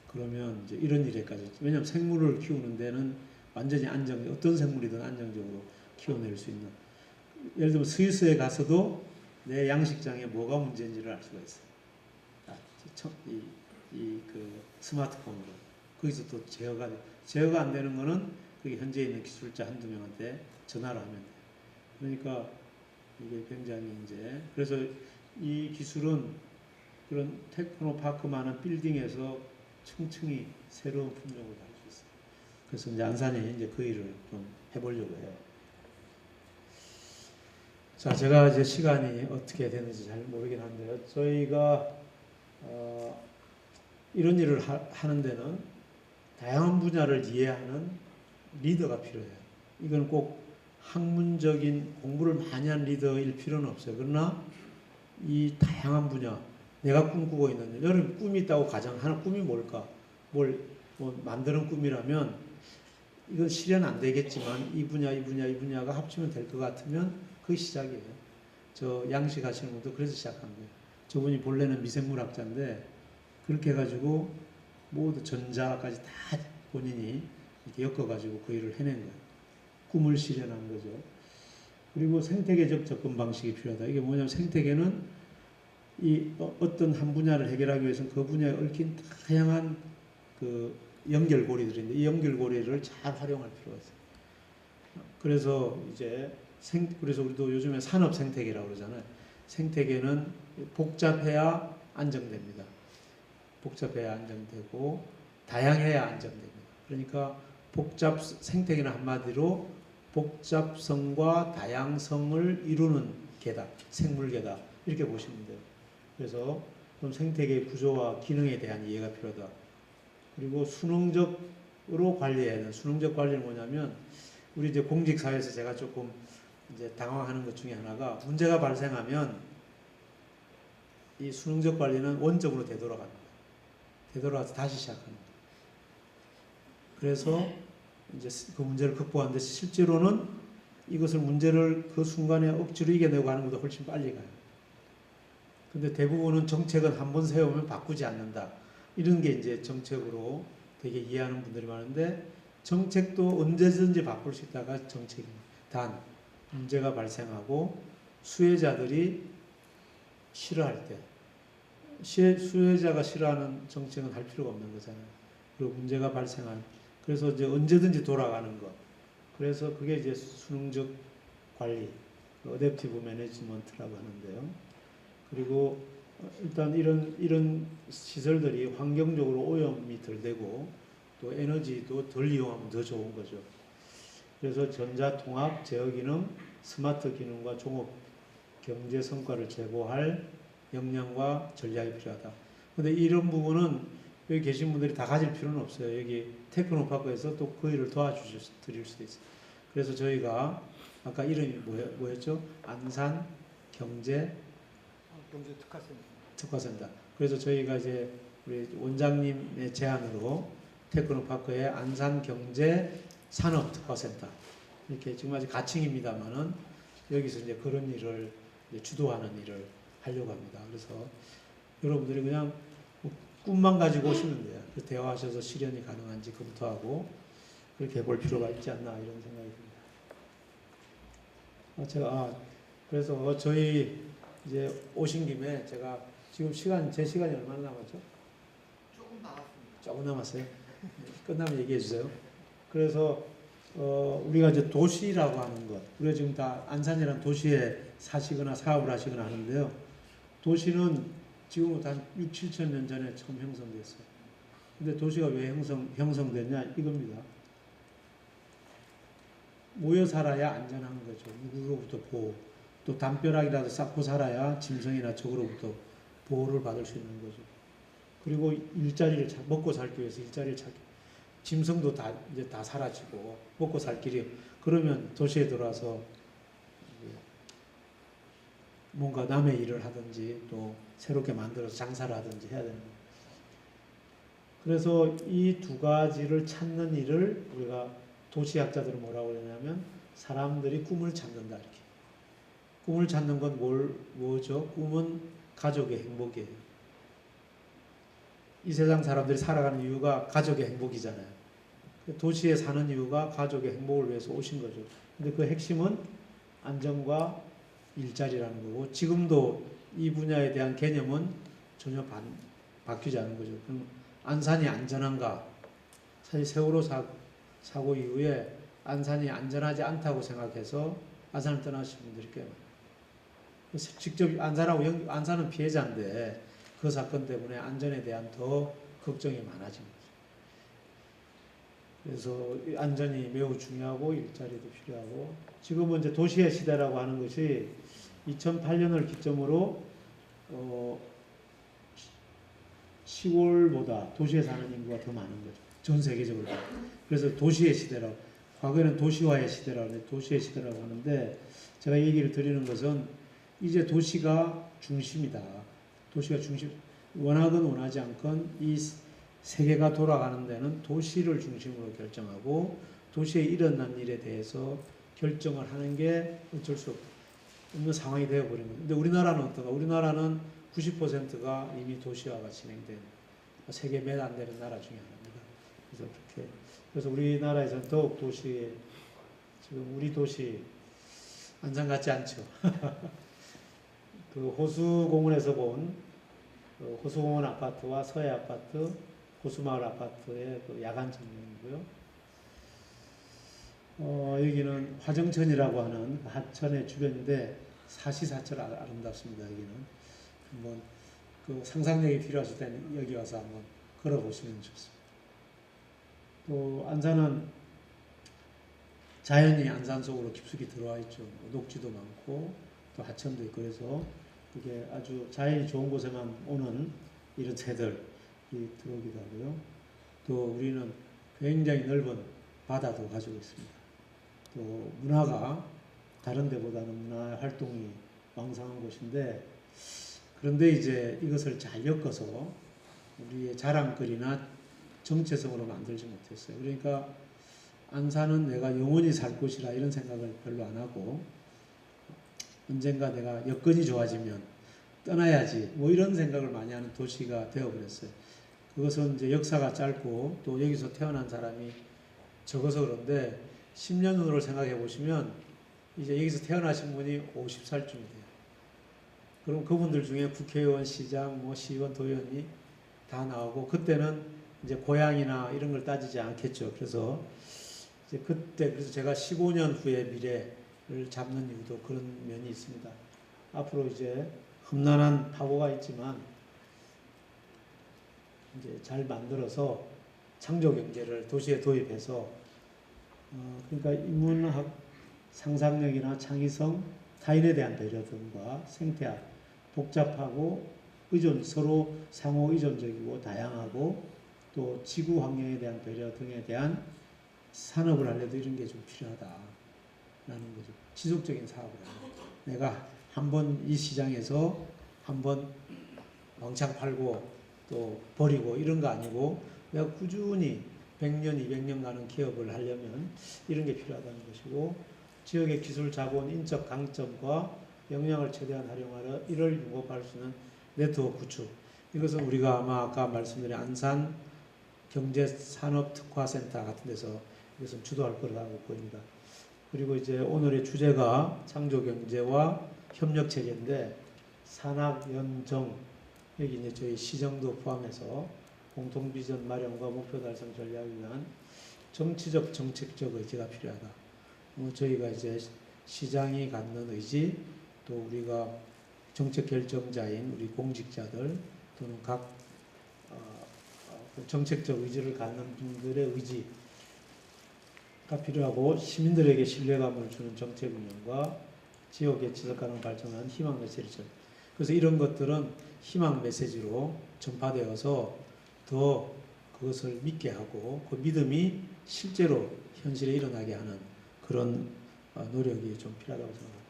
그러면 이제 이런 일에까지, 왜냐하면 생물을 키우는 데는 완전히 어떤 생물이든 안정적으로 키워낼 수 있는, 예를 들면 스위스에 가서도 내 양식장에 뭐가 문제인지를 알 수가 있어요. 그 스마트폰으로. 거기서 또 제어가 안 되는 거는 거기 현재 있는 기술자 한두 명한테 전화를 하면 돼요. 그러니까 이게 굉장히 이제, 그래서 이 기술은 그런 테크노파크만한 빌딩에서 층층이 새로운 품종을 달 수 있어요. 그래서 이제 안산에 이제 그 일을 좀 해보려고 해요. 자, 제가 이제 시간이 어떻게 되는지 잘 모르긴 한데요. 저희가 이런 일을 하는 데는 다양한 분야를 이해하는 리더가 필요해요. 이건 꼭 학문적인 공부를 많이 한 리더일 필요는 없어요. 그러나 이 다양한 분야, 내가 꿈꾸고 있는, 여러분 꿈이 있다고 가장 하는 꿈이 뭘까? 뭐 만드는 꿈이라면 이건 실현 안 되겠지만 이 분야가 합치면 될 것 같으면 그게 시작이에요. 저 양식 하시는 분도 그래서 시작한 거예요. 저분이 본래는 미생물학자인데 그렇게 해가지고 모두 전자까지 다 본인이 이렇게 엮어가지고 그 일을 해낸 거예요. 꿈을 실현한 거죠. 그리고 생태계적 접근 방식이 필요하다. 이게 뭐냐면 생태계는 이 어떤 한 분야를 해결하기 위해서는 그 분야에 얽힌 다양한 그 연결고리들인데 이 연결고리를 잘 활용할 필요가 있어요. 그래서 이제 그래서 우리도 요즘에 산업 생태계라고 그러잖아요. 생태계는 복잡해야 안정됩니다. 복잡해야 안정되고 다양해야 안정됩니다. 그러니까 생태계는 한마디로 복잡성과 다양성을 이루는 계다, 생물계다 이렇게 보시면 돼요. 그래서 그럼 생태계 구조와 기능에 대한 이해가 필요하다. 그리고 수능적으로 관리해야 돼요. 수능적 관리는 뭐냐면 우리 이제 공직사회에서 제가 조금 이제 당황하는 것 중에 하나가 문제가 발생하면 이 수능적 관리는 원점으로 되돌아갑니다. 되돌아가서 다시 시작합니다. 그래서 이제 그 문제를 극복하는데 실제로는 문제를 그 순간에 억지로 이겨내고 하는 것보다 훨씬 빨리 가요. 근데 대부분은 정책은 한번 세우면 바꾸지 않는다. 이런 게 이제 정책으로 되게 이해하는 분들이 많은데 정책도 언제든지 바꿀 수 있다가 정책입니다. 단 문제가 발생하고 수혜자들이 싫어할 때 수혜자가 싫어하는 정책은 할 필요가 없는 거잖아요. 그리고 문제가 그래서 이제 언제든지 돌아가는 것. 그래서 그게 이제 수능적 관리, 어댑티브 매니지먼트라고 하는데요. 그리고 일단 이런 시설들이 환경적으로 오염이 덜 되고 또 에너지도 덜 이용하면 더 좋은 거죠. 그래서 전자통합, 제어기능, 스마트 기능과 종합 경제 성과를 제고할 역량과 전략이 필요하다. 그런데 이런 부분은 여기 계신 분들이 다 가질 필요는 없어요. 여기 테크노파크에서 또 그 일을 도와드릴 수도 있어요. 그래서 저희가 아까 이름이 뭐였죠? 안산 경제 특화센터. 그래서 저희가 이제 우리 원장님의 제안으로 테크노파크의 안산 경제 산업 특화센터 이렇게 지금 아직 가칭입니다만은 여기서 이제 그런 일을 이제 주도하는 일을 하려고 합니다. 그래서 여러분들이 그냥 꿈만 가지고 오시면 돼요. 그래서 대화하셔서 실현이 가능한지 검토하고 그렇게 해볼 필요가 있지 않나 이런 생각이 듭니다. 그래서 저희 이제 오신 김에 제가 지금 제 시간이 얼마나 남았죠? 조금 남았습니다. 조금 남았어요? 끝나면 얘기해 주세요. 그래서 우리가 이제 도시라고 하는 것, 우리가 지금 다 안산이라는 도시에 사시거나 사업을 하시거나 하는데요. 도시는 지금부터 한 6, 7천 년 전에 처음 형성됐어요. 근데 도시가 왜 형성됐냐? 이겁니다. 모여 살아야 안전한 거죠. 누구로부터 보호. 또 담벼락이라도 쌓고 살아야 짐승이나 적으로부터 보호를 받을 수 있는 거죠. 그리고 먹고 살기 위해서 일자리를 찾기. 짐승도 이제 다 사라지고 먹고 살 길이 그러면 도시에 들어와서 뭔가 남의 일을 하든지 또 새롭게 만들어서 장사를 하든지 해야 되는 거예요. 그래서 이 두 가지를 찾는 일을 우리가 도시학자들은 뭐라고 그러냐면 사람들이 꿈을 찾는다 이렇게. 꿈을 찾는 건 뭐죠? 꿈은 가족의 행복이에요. 이 세상 사람들이 살아가는 이유가 가족의 행복이잖아요. 도시에 사는 이유가 가족의 행복을 위해서 오신 거죠. 근데 그 핵심은 안정과 일자리라는 거고, 지금도 이 분야에 대한 개념은 전혀 바뀌지 않은 거죠. 그럼 안산이 안전한가? 사실 세월호 사고 이후에 안산이 안전하지 않다고 생각해서 안산을 떠나신 분들이 꽤 많아요. 직접 안산은 피해자인데 그 사건 때문에 안전에 대한 더 걱정이 많아진 거죠. 그래서 안전이 매우 중요하고 일자리도 필요하고, 지금은 이제 도시의 시대라고 하는 것이 2008년을 기점으로 시골보다 도시에 사는 인구가 더 많은 거죠. 전 세계적으로. 그래서 도시의 시대라고, 과거에는 도시화의 시대라고 하는데 도시의 시대라고 하는데, 제가 얘기를 드리는 것은 이제 도시가 중심이다. 도시가 중심. 원하건 원하지 않건 이 세계가 돌아가는 데는 도시를 중심으로 결정하고 도시에 일어난 일에 대해서 결정을 하는 게 어쩔 수 없는 상황이 되어버린 거예요. 근데 우리나라는 어떤가? 우리나라는 90%가 이미 도시화가 진행된 세계 몇 안 되는 나라 중에 하나입니다. 그래서 우리나라에서는 더욱 도시에, 지금 우리 도시 안산 같지 않죠. 그 호수공원에서 본 호수공원 아파트와 서해 아파트, 호수마을 아파트의 그 야간 전망이고요. 여기는 화정천이라고 하는 하천의 주변인데 사시사철 아름답습니다. 여기는 한번 그 상상력이 필요하실 때는 여기 와서 한번 걸어보시면 좋습니다. 또 안산은 자연이 안산 속으로 깊숙이 들어와 있죠. 녹지도 많고 또 하천도 있고, 그래서 이게 아주 자연이 좋은 곳에만 오는 이런 새들이 들어오기도 하고요. 또 우리는 굉장히 넓은 바다도 가지고 있습니다. 또 문화가 다른 데보다는 문화 활동이 왕성한 곳인데, 그런데 이제 이것을 잘 엮어서 우리의 자랑거리나 정체성으로 만들지 못했어요. 그러니까 안산은 내가 영원히 살 곳이라 이런 생각을 별로 안 하고, 언젠가 내가 여건이 좋아지면 떠나야지 뭐 이런 생각을 많이 하는 도시가 되어버렸어요. 그것은 이제 역사가 짧고 또 여기서 태어난 사람이 적어서 그런데 10년 후를 생각해 보시면 이제 여기서 태어나신 분이 50살쯤이 돼요. 그럼 그분들 중에 국회의원, 시장, 뭐 시의원, 도의원이 다 나오고, 그때는 이제 고향이나 이런 걸 따지지 않겠죠. 그래서 이제 그래서 제가 15년 후의 미래를 잡는 이유도 그런 면이 있습니다. 앞으로 이제 험난한 파고가 있지만 이제 잘 만들어서 창조 경제를 도시에 도입해서 그러니까 인문학 상상력이나 창의성, 타인에 대한 배려 등과 생태학, 복잡하고 서로 상호 의존적이고 다양하고 또 지구 환경에 대한 배려 등에 대한 산업을 하려도 이런 게 좀 필요하다라는 거죠. 지속적인 사업을 하는 거죠. 내가 한번 이 시장에서 한번 왕창 팔고 또 버리고 이런 거 아니고, 내가 꾸준히 100년, 200년 가는 기업을 하려면 이런 게 필요하다는 것이고, 지역의 기술, 자본, 인적 강점과 역량을 최대한 활용하여 이를 융합할 수 있는 네트워크 구축. 이것은 우리가 아까 말씀드린 안산 경제산업특화센터 같은 데서 이것은 주도할 거라고 보입니다. 그리고 이제 오늘의 주제가 창조경제와 협력체계인데, 산학연정, 여기 이제 저희 시정도 포함해서 공통비전 마련과 목표 달성 전략을 위한 정치적, 정책적 의지가 필요하다. 저희가 이제 시장이 갖는 의지, 또 우리가 정책 결정자인 우리 공직자들 또는 각 정책적 의지를 갖는 분들의 의지가 필요하고, 시민들에게 신뢰감을 주는 정책 운영과 지역의 지속 가능 발전하는 희망 메시지를, 그래서 이런 것들은 희망 메시지로 전파되어서 더 그것을 믿게 하고 그 믿음이 실제로 현실에 일어나게 하는 그런 노력이 좀 필요하다고 생각합니다.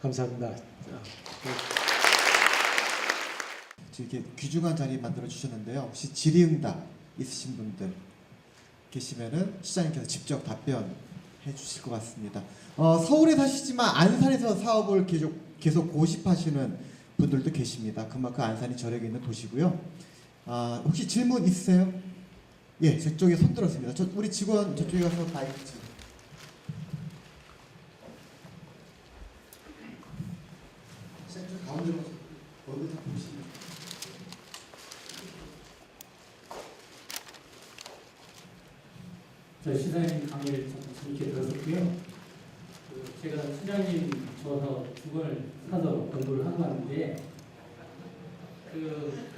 감사합니다. 이렇게 귀중한 자리 만들어 주셨는데요. 혹시 질의응답 있으신 분들 계시면은 시장님께서 직접 답변해 주실 것 같습니다. 서울에 사시지만 안산에서 사업을 계속 고집하시는 분들도 계십니다. 그만큼 안산이 저력이 있는 도시고요. 혹시 질문 있으세요? 예, 저쪽에 손 들었습니다. 우리 직원 저쪽에 가서 마이크 좀. 시장님 가운데로 어디 다 보시면. 저 시장님 강의를 참 재밌게 들었었고요. 제가 시장님 저서 죽을 사서 공부를 하고 왔는데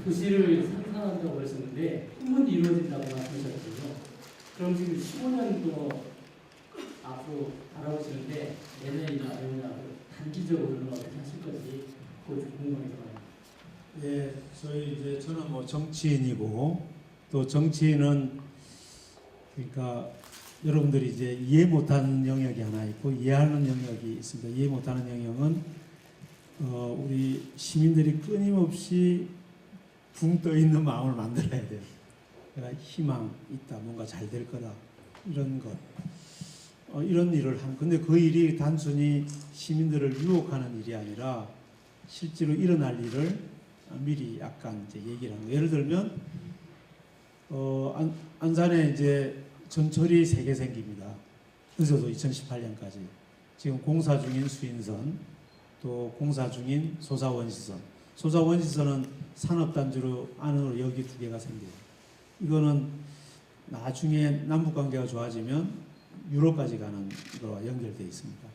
도시를 상상한다고 하셨는데 꿈은 이루어진다고 말씀하셨거든요. 그럼 지금 15년도 앞으로 바라보시는데 내년이나 내후년 단기적으로는 어떻게 하실 건지 그거 좀 궁금해서 말입니다. 예, 저는 뭐 정치인이고 또 정치인은 그러니까 여러분들이 이제 이해 못하는 영역이 하나 있고 이해하는 영역이 있습니다. 이해 못하는 영역은 우리 시민들이 끊임없이 붕 떠 있는 마음을 만들어야 돼요. 그러니까 희망 있다, 뭔가 잘 될 거다 이런 것, 이런 일을 근데 그 일이 단순히 시민들을 유혹하는 일이 아니라 실제로 일어날 일을 미리 약간 이제 얘기를 하는 거예요. 예를 들면 안산에 이제 전철이 3개 생깁니다. 그래서도 2018년까지 지금 공사 중인 수인선, 또 공사 중인 소사원시선. 소사원시선은 산업단지로 안으로 여기 2개가 생겨요. 이거는 나중에 남북관계가 좋아지면 유럽까지 가는 거와 연결되어 있습니다.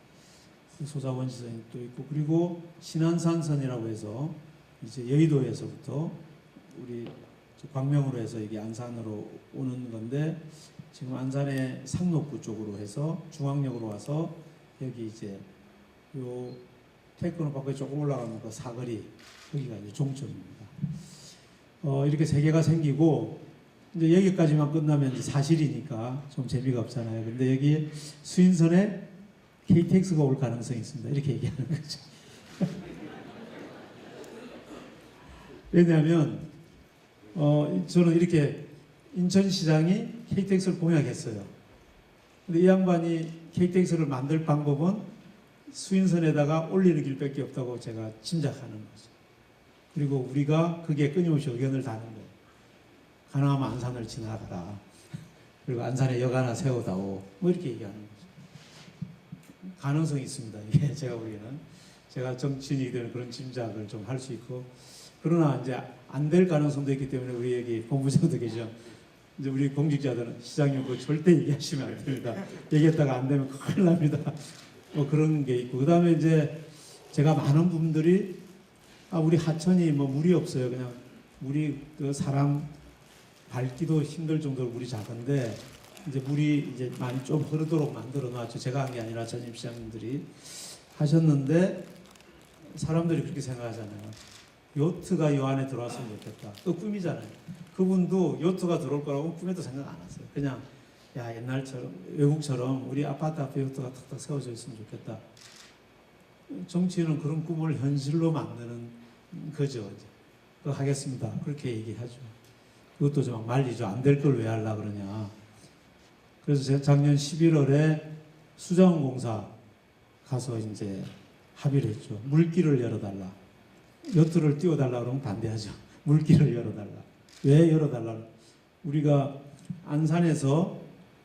소사원시선이 또 있고, 그리고 신안산선이라고 해서 이제 여의도에서부터 우리 광명으로 해서 이게 안산으로 오는 건데, 지금 안산의 상록구 쪽으로 해서 중앙역으로 와서 여기 이제 요 태권도 밖에 조금 올라가는 그 사거리, 여기가 이제 종점입니다. 이렇게 3개가 생기고 이제 여기까지만 끝나면 이제 사실이니까 좀 재미가 없잖아요. 근데 여기 수인선에 KTX가 올 가능성이 있습니다. 이렇게 얘기하는 거죠. 왜냐하면 저는 이렇게 인천시장이 KTX를 공약했어요. 근데 이 양반이 KTX를 만들 방법은 수인선에다가 올리는 길밖에 없다고 제가 짐작하는 거죠. 그리고 우리가 그게 끊임없이 의견을 다는 거예요. 가능하면 안산을 지나가라. 그리고 안산에 역 하나 세우다오. 뭐 이렇게 얘기하는 거죠. 가능성이 있습니다. 이게 제가 보기에는. 제가 정치인이기 때문에 그런 짐작을 좀 할 수 있고. 그러나 이제 안 될 가능성도 있기 때문에 우리 여기 본부장도 계셔. 이제 우리 공직자들은 시장님 그거 절대 얘기하시면 안 됩니다. 얘기했다가 안 되면 큰일 납니다. 뭐 그런 게 있고. 그 다음에 이제 제가 많은 분들이 우리 하천이 뭐 물이 없어요. 그냥 물이 그 사람 밟기도 힘들 정도로 물이 작은데 이제 물이 이제 많이 좀 흐르도록 만들어 놨죠. 제가 한 게 아니라 전임 시장님들이 하셨는데 사람들이 그렇게 생각하잖아요. 요트가 요 안에 들어왔으면 좋겠다. 그 꿈이잖아요. 그분도 요트가 들어올 거라고 꿈에도 생각 안 했어요. 그냥 야 옛날처럼 외국처럼 우리 아파트 앞에 요트가 탁탁 세워져 있으면 좋겠다. 정치인은 그런 꿈을 현실로 만드는 거죠. 그거 하겠습니다. 그렇게 얘기하죠. 그것도 좀 말리죠. 안 될 걸 왜 하려고 그러냐. 그래서 제가 작년 11월에 수자원공사 가서 이제 합의를 했죠. 물길을 열어달라. 요트를 띄워달라 그러면 반대하죠. 물길을 열어달라. 왜 열어달라? 우리가 안산에서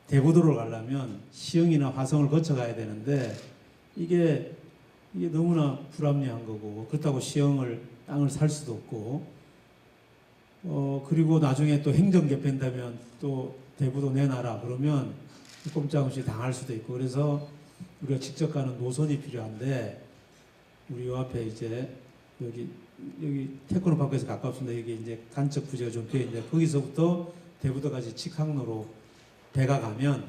대구도로 가려면 시흥이나 화성을 거쳐가야 되는데 이게 너무나 불합리한 거고, 그렇다고 시흥을 땅을 살 수도 없고, 그리고 나중에 또 행정 개편되면 또 대구도 내놔라 그러면 꼼짝없이 당할 수도 있고, 그래서 우리가 직접 가는 노선이 필요한데, 우리 요 앞에 이제 여기 태권도 파크에서 가깝습니다. 여기 이제 간척 부지가 좀 되어 있는데 거기서부터 대부도까지 직항로로 배가 가면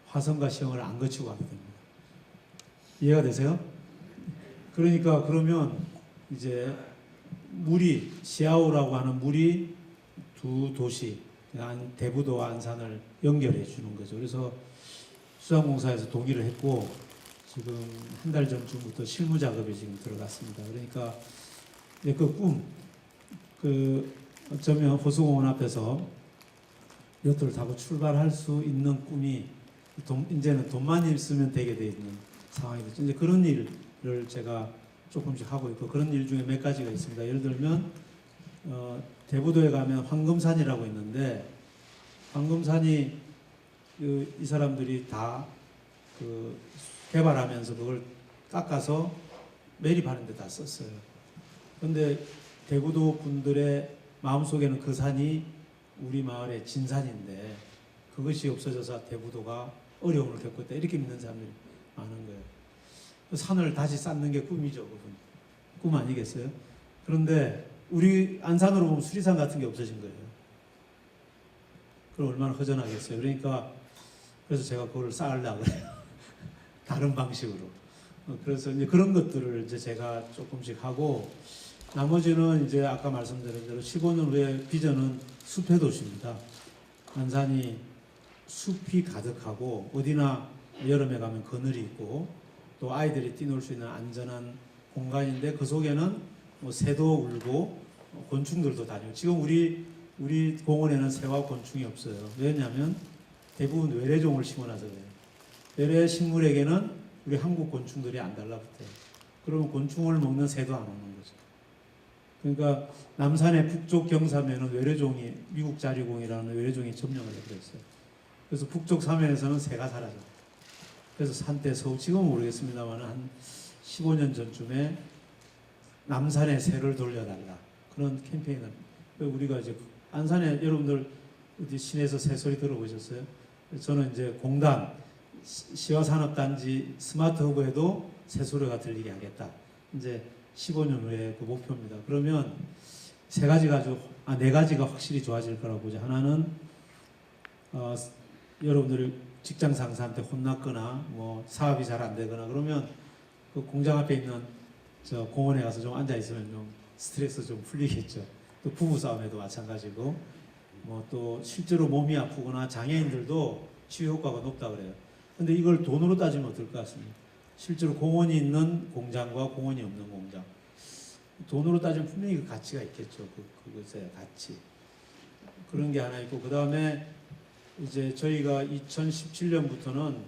화성과 시흥을 안 거치고 가게 됩니다. 이해가 되세요? 그러니까 그러면 이제 물이 시아오라고 하는 물이 두 도시 대부도와 안산을 연결해 주는 거죠. 그래서 수자원공사에서 동의를 했고 지금 한 달 전쯤부터 실무 작업에 지금 들어갔습니다. 그러니까 이제 그 꿈, 그 어쩌면 호수공원 앞에서 요트를 타고 출발할 수 있는 꿈이 이제는 돈만 있으면 되게 돼 있는 상황이 됐죠. 이제 그런 일을 제가 조금씩 하고 있고, 그런 일 중에 몇 가지가 있습니다. 예를 들면 대부도에 가면 황금산이라고 있는데, 황금산이 이 사람들이 다 그 개발하면서 그걸 깎아서 매립하는 데 다 썼어요. 그런데 대구도 분들의 마음속에는 그 산이 우리 마을의 진산인데 그것이 없어져서 대부도가 어려움을 겪고 있다, 이렇게 믿는 사람들이 많은 거예요. 그 산을 다시 쌓는 게 꿈이죠. 그분 꿈 아니겠어요? 그런데 우리 안산으로 보면 수리산 같은 게 없어진 거예요. 그럼 얼마나 허전하겠어요. 그러니까 그래서 제가 그걸 쌓으려고 그래요. 다른 방식으로. 그래서 이제 그런 것들을 이제 제가 조금씩 하고, 나머지는 이제 아까 말씀드린 대로 15년 후에 비전은 숲의 도시입니다. 안산이 숲이 가득하고 어디나 여름에 가면 그늘이 있고 또 아이들이 뛰놀 수 있는 안전한 공간인데, 그 속에는 뭐 새도 울고 곤충들도 다니고, 지금 우리 공원에는 새와 곤충이 없어요. 왜냐하면 대부분 외래종을 심어놔서 그래요. 외래 식물에게는 우리 한국 곤충들이 안 달라붙어요. 그러면 곤충을 먹는 새도 안 오는 거죠. 그러니까 남산의 북쪽 경사면은 외래종이, 미국 자리공이라는 외래종이 점령을 해버렸어요. 그래서 북쪽 사면에서는 새가 사라져요. 그래서 한때 서울, 지금은 모르겠습니다만 한 15년 전쯤에 남산에 새를 돌려달라, 그런 캠페인을, 우리가 이제 안산에 여러분들 어디 시내에서 새소리 들어보셨어요? 저는 이제 공단 시화산업단지 스마트허브에도 새소리가 들리게 하겠다. 이제 15년 후에 그 목표입니다. 그러면 네 가지가 확실히 좋아질 거라고 보죠. 하나는 여러분들이 직장 상사한테 혼났거나 뭐 사업이 잘 안 되거나 그러면 그 공장 앞에 있는 저 공원에 가서 좀 앉아 있으면 좀 스트레스 좀 풀리겠죠. 또 부부 싸움에도 마찬가지고, 뭐 또 실제로 몸이 아프거나 장애인들도 치유 효과가 높다 그래요. 근데 이걸 돈으로 따지면 어떨 것 같습니다. 실제로 공원이 있는 공장과 공원이 없는 공장, 돈으로 따지면 분명히 그 가치가 있겠죠. 그것의 가치. 그런 게 하나 있고, 그 다음에 이제 저희가 2017년부터는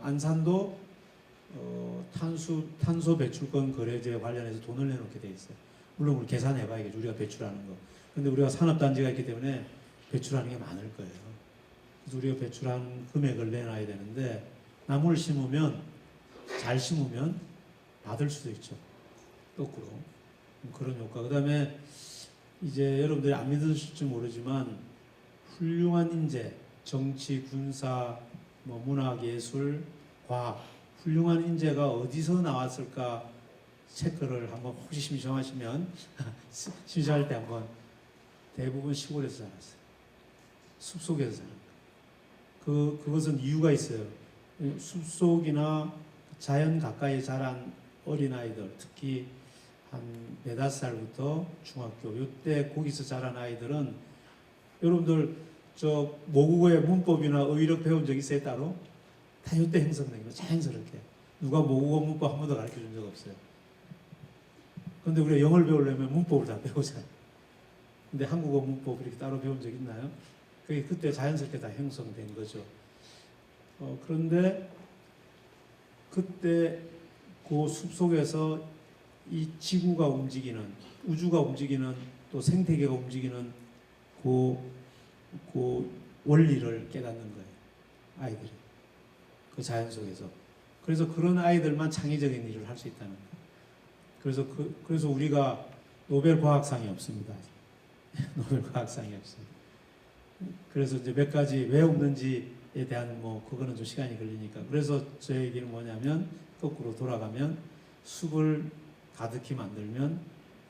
안산도 탄소 배출권 거래제 관련해서 돈을 내놓게 돼 있어요. 물론 우리 계산해 봐야겠죠. 우리가 배출하는 거. 근데 우리가 산업단지가 있기 때문에 배출하는 게 많을 거예요. 그래서 우리가 배출한 금액을 내놔야 되는데, 나무를 심으면, 잘 심으면 받을 수도 있죠. 거꾸로. 그런 효과. 그 다음에 이제 여러분들이 안 믿으실지 모르지만 훌륭한 인재, 정치, 군사, 뭐 문학, 예술, 과학, 훌륭한 인재가 어디서 나왔을까 체크를 한번 혹시 심심하시면 심심할 때 한번, 대부분 시골에서 자랐어요. 숲속에서 자란. 그것은 이유가 있어요. 숲속이나 자연 가까이 자란 어린아이들, 특히 한 4~5살부터 중학교, 요때 거기서 자란 아이들은, 여러분들 저 모국어의 문법이나 어휘력 배운 적 있어요 따로? 다 요때 형성된 거예요. 자연스럽게. 누가 모국어 문법 한 번도 가르쳐 준 적 없어요. 그런데 우리가 영어를 배우려면 문법을 다 배우잖아요. 근데 한국어 문법 이렇게 따로 배운 적 있나요? 그게 그때 자연스럽게 다 형성된 거죠. 그런데 그때 그 숲속에서 이 지구가 움직이는, 우주가 움직이는, 또 생태계가 움직이는 그 원리를 깨닫는 거예요. 아이들이. 그 자연 속에서. 그래서 그런 아이들만 창의적인 일을 할 수 있다는 거예요. 그래서 우리가 노벨 과학상이 없습니다. 노벨 과학상이 없어요. 그래서 이제 몇 가지 왜 없는지에 대한 그거는 좀 시간이 걸리니까. 그래서 제 얘기는 뭐냐면, 거꾸로 돌아가면 숲을 가득히 만들면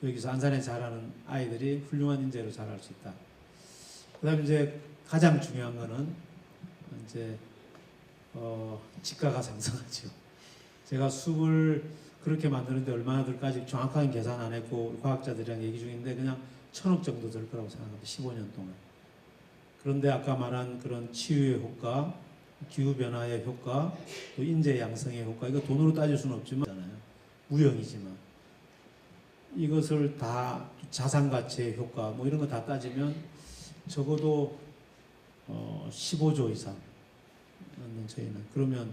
여기서 안산에 자라는 아이들이 훌륭한 인재로 자랄 수 있다. 그다음에 이제 가장 중요한 거는 이제 지가가 상승하죠. 제가 숲을 그렇게 만드는데 얼마나 들까 아직 정확하게 계산 안 했고 과학자들이랑 얘기 중인데 그냥 1,000억 정도 들 거라고 생각합니다. 15년 동안. 그런데 아까 말한 그런 치유의 효과, 기후 변화의 효과, 또 인재 양성의 효과, 이거 돈으로 따질 수는 없지만 무형이지만 이것을 다 자산 가치의 효과 뭐 이런 거 다 따지면 적어도 15조 이상 저희는 그러면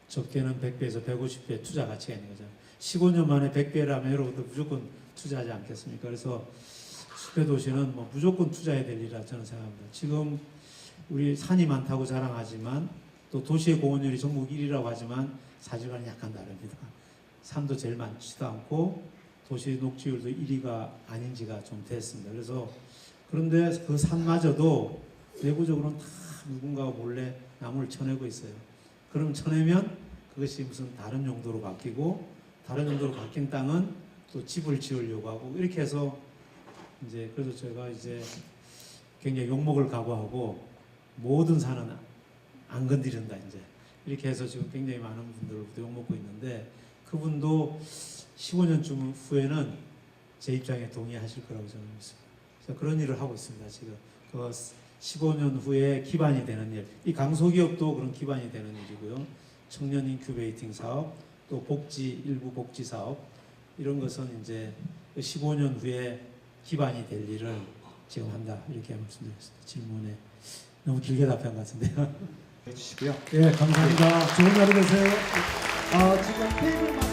적게는 100배에서 150배 투자 가치가 있는 거잖아요. 15년 만에 100배라면 여러분들 무조건 투자하지 않겠습니까? 그래서 숲의 도시는 뭐 무조건 투자해야 될 일이라 저는 생각합니다. 지금 우리 산이 많다고 자랑하지만 또 도시의 공원율이 전국 1위라고 하지만 사실과는 약간 다릅니다. 산도 제일 많지도 않고 도시 녹지율도 1위가 아닌 지가 좀 됐습니다. 그래서 그런데 그 산마저도 내부적으로는 다 누군가가 몰래 나무를 쳐내고 있어요. 그럼 쳐내면 그것이 무슨 다른 용도로 바뀌고 다른 용도로 바뀐 땅은 또 집을 지으려고 하고 이렇게 해서 이제 그래서 제가 이제 굉장히 욕먹을 각오하고 모든 산은 안 건드린다 이제 이렇게 해서 지금 굉장히 많은 분들로부터 욕먹고 있는데 그분도 15년쯤 후에는 제 입장에 동의하실 거라고 저는 믿습니다. 그래서 그런 일을 하고 있습니다. 지금 그 15년 후에 기반이 되는 일, 이 강소기업도 그런 기반이 되는 일이고요. 청년 인큐베이팅 사업, 또 복지 일부 복지 사업 이런 것은 이제 15년 후에 기반이 될 일을 지금 한다 이렇게 말씀드렸습니다. 질문에 너무 길게 답한 것 같은데요. 해주시고요. 예, 감사합니다. 좋은 하루 되세요. 지금 테이블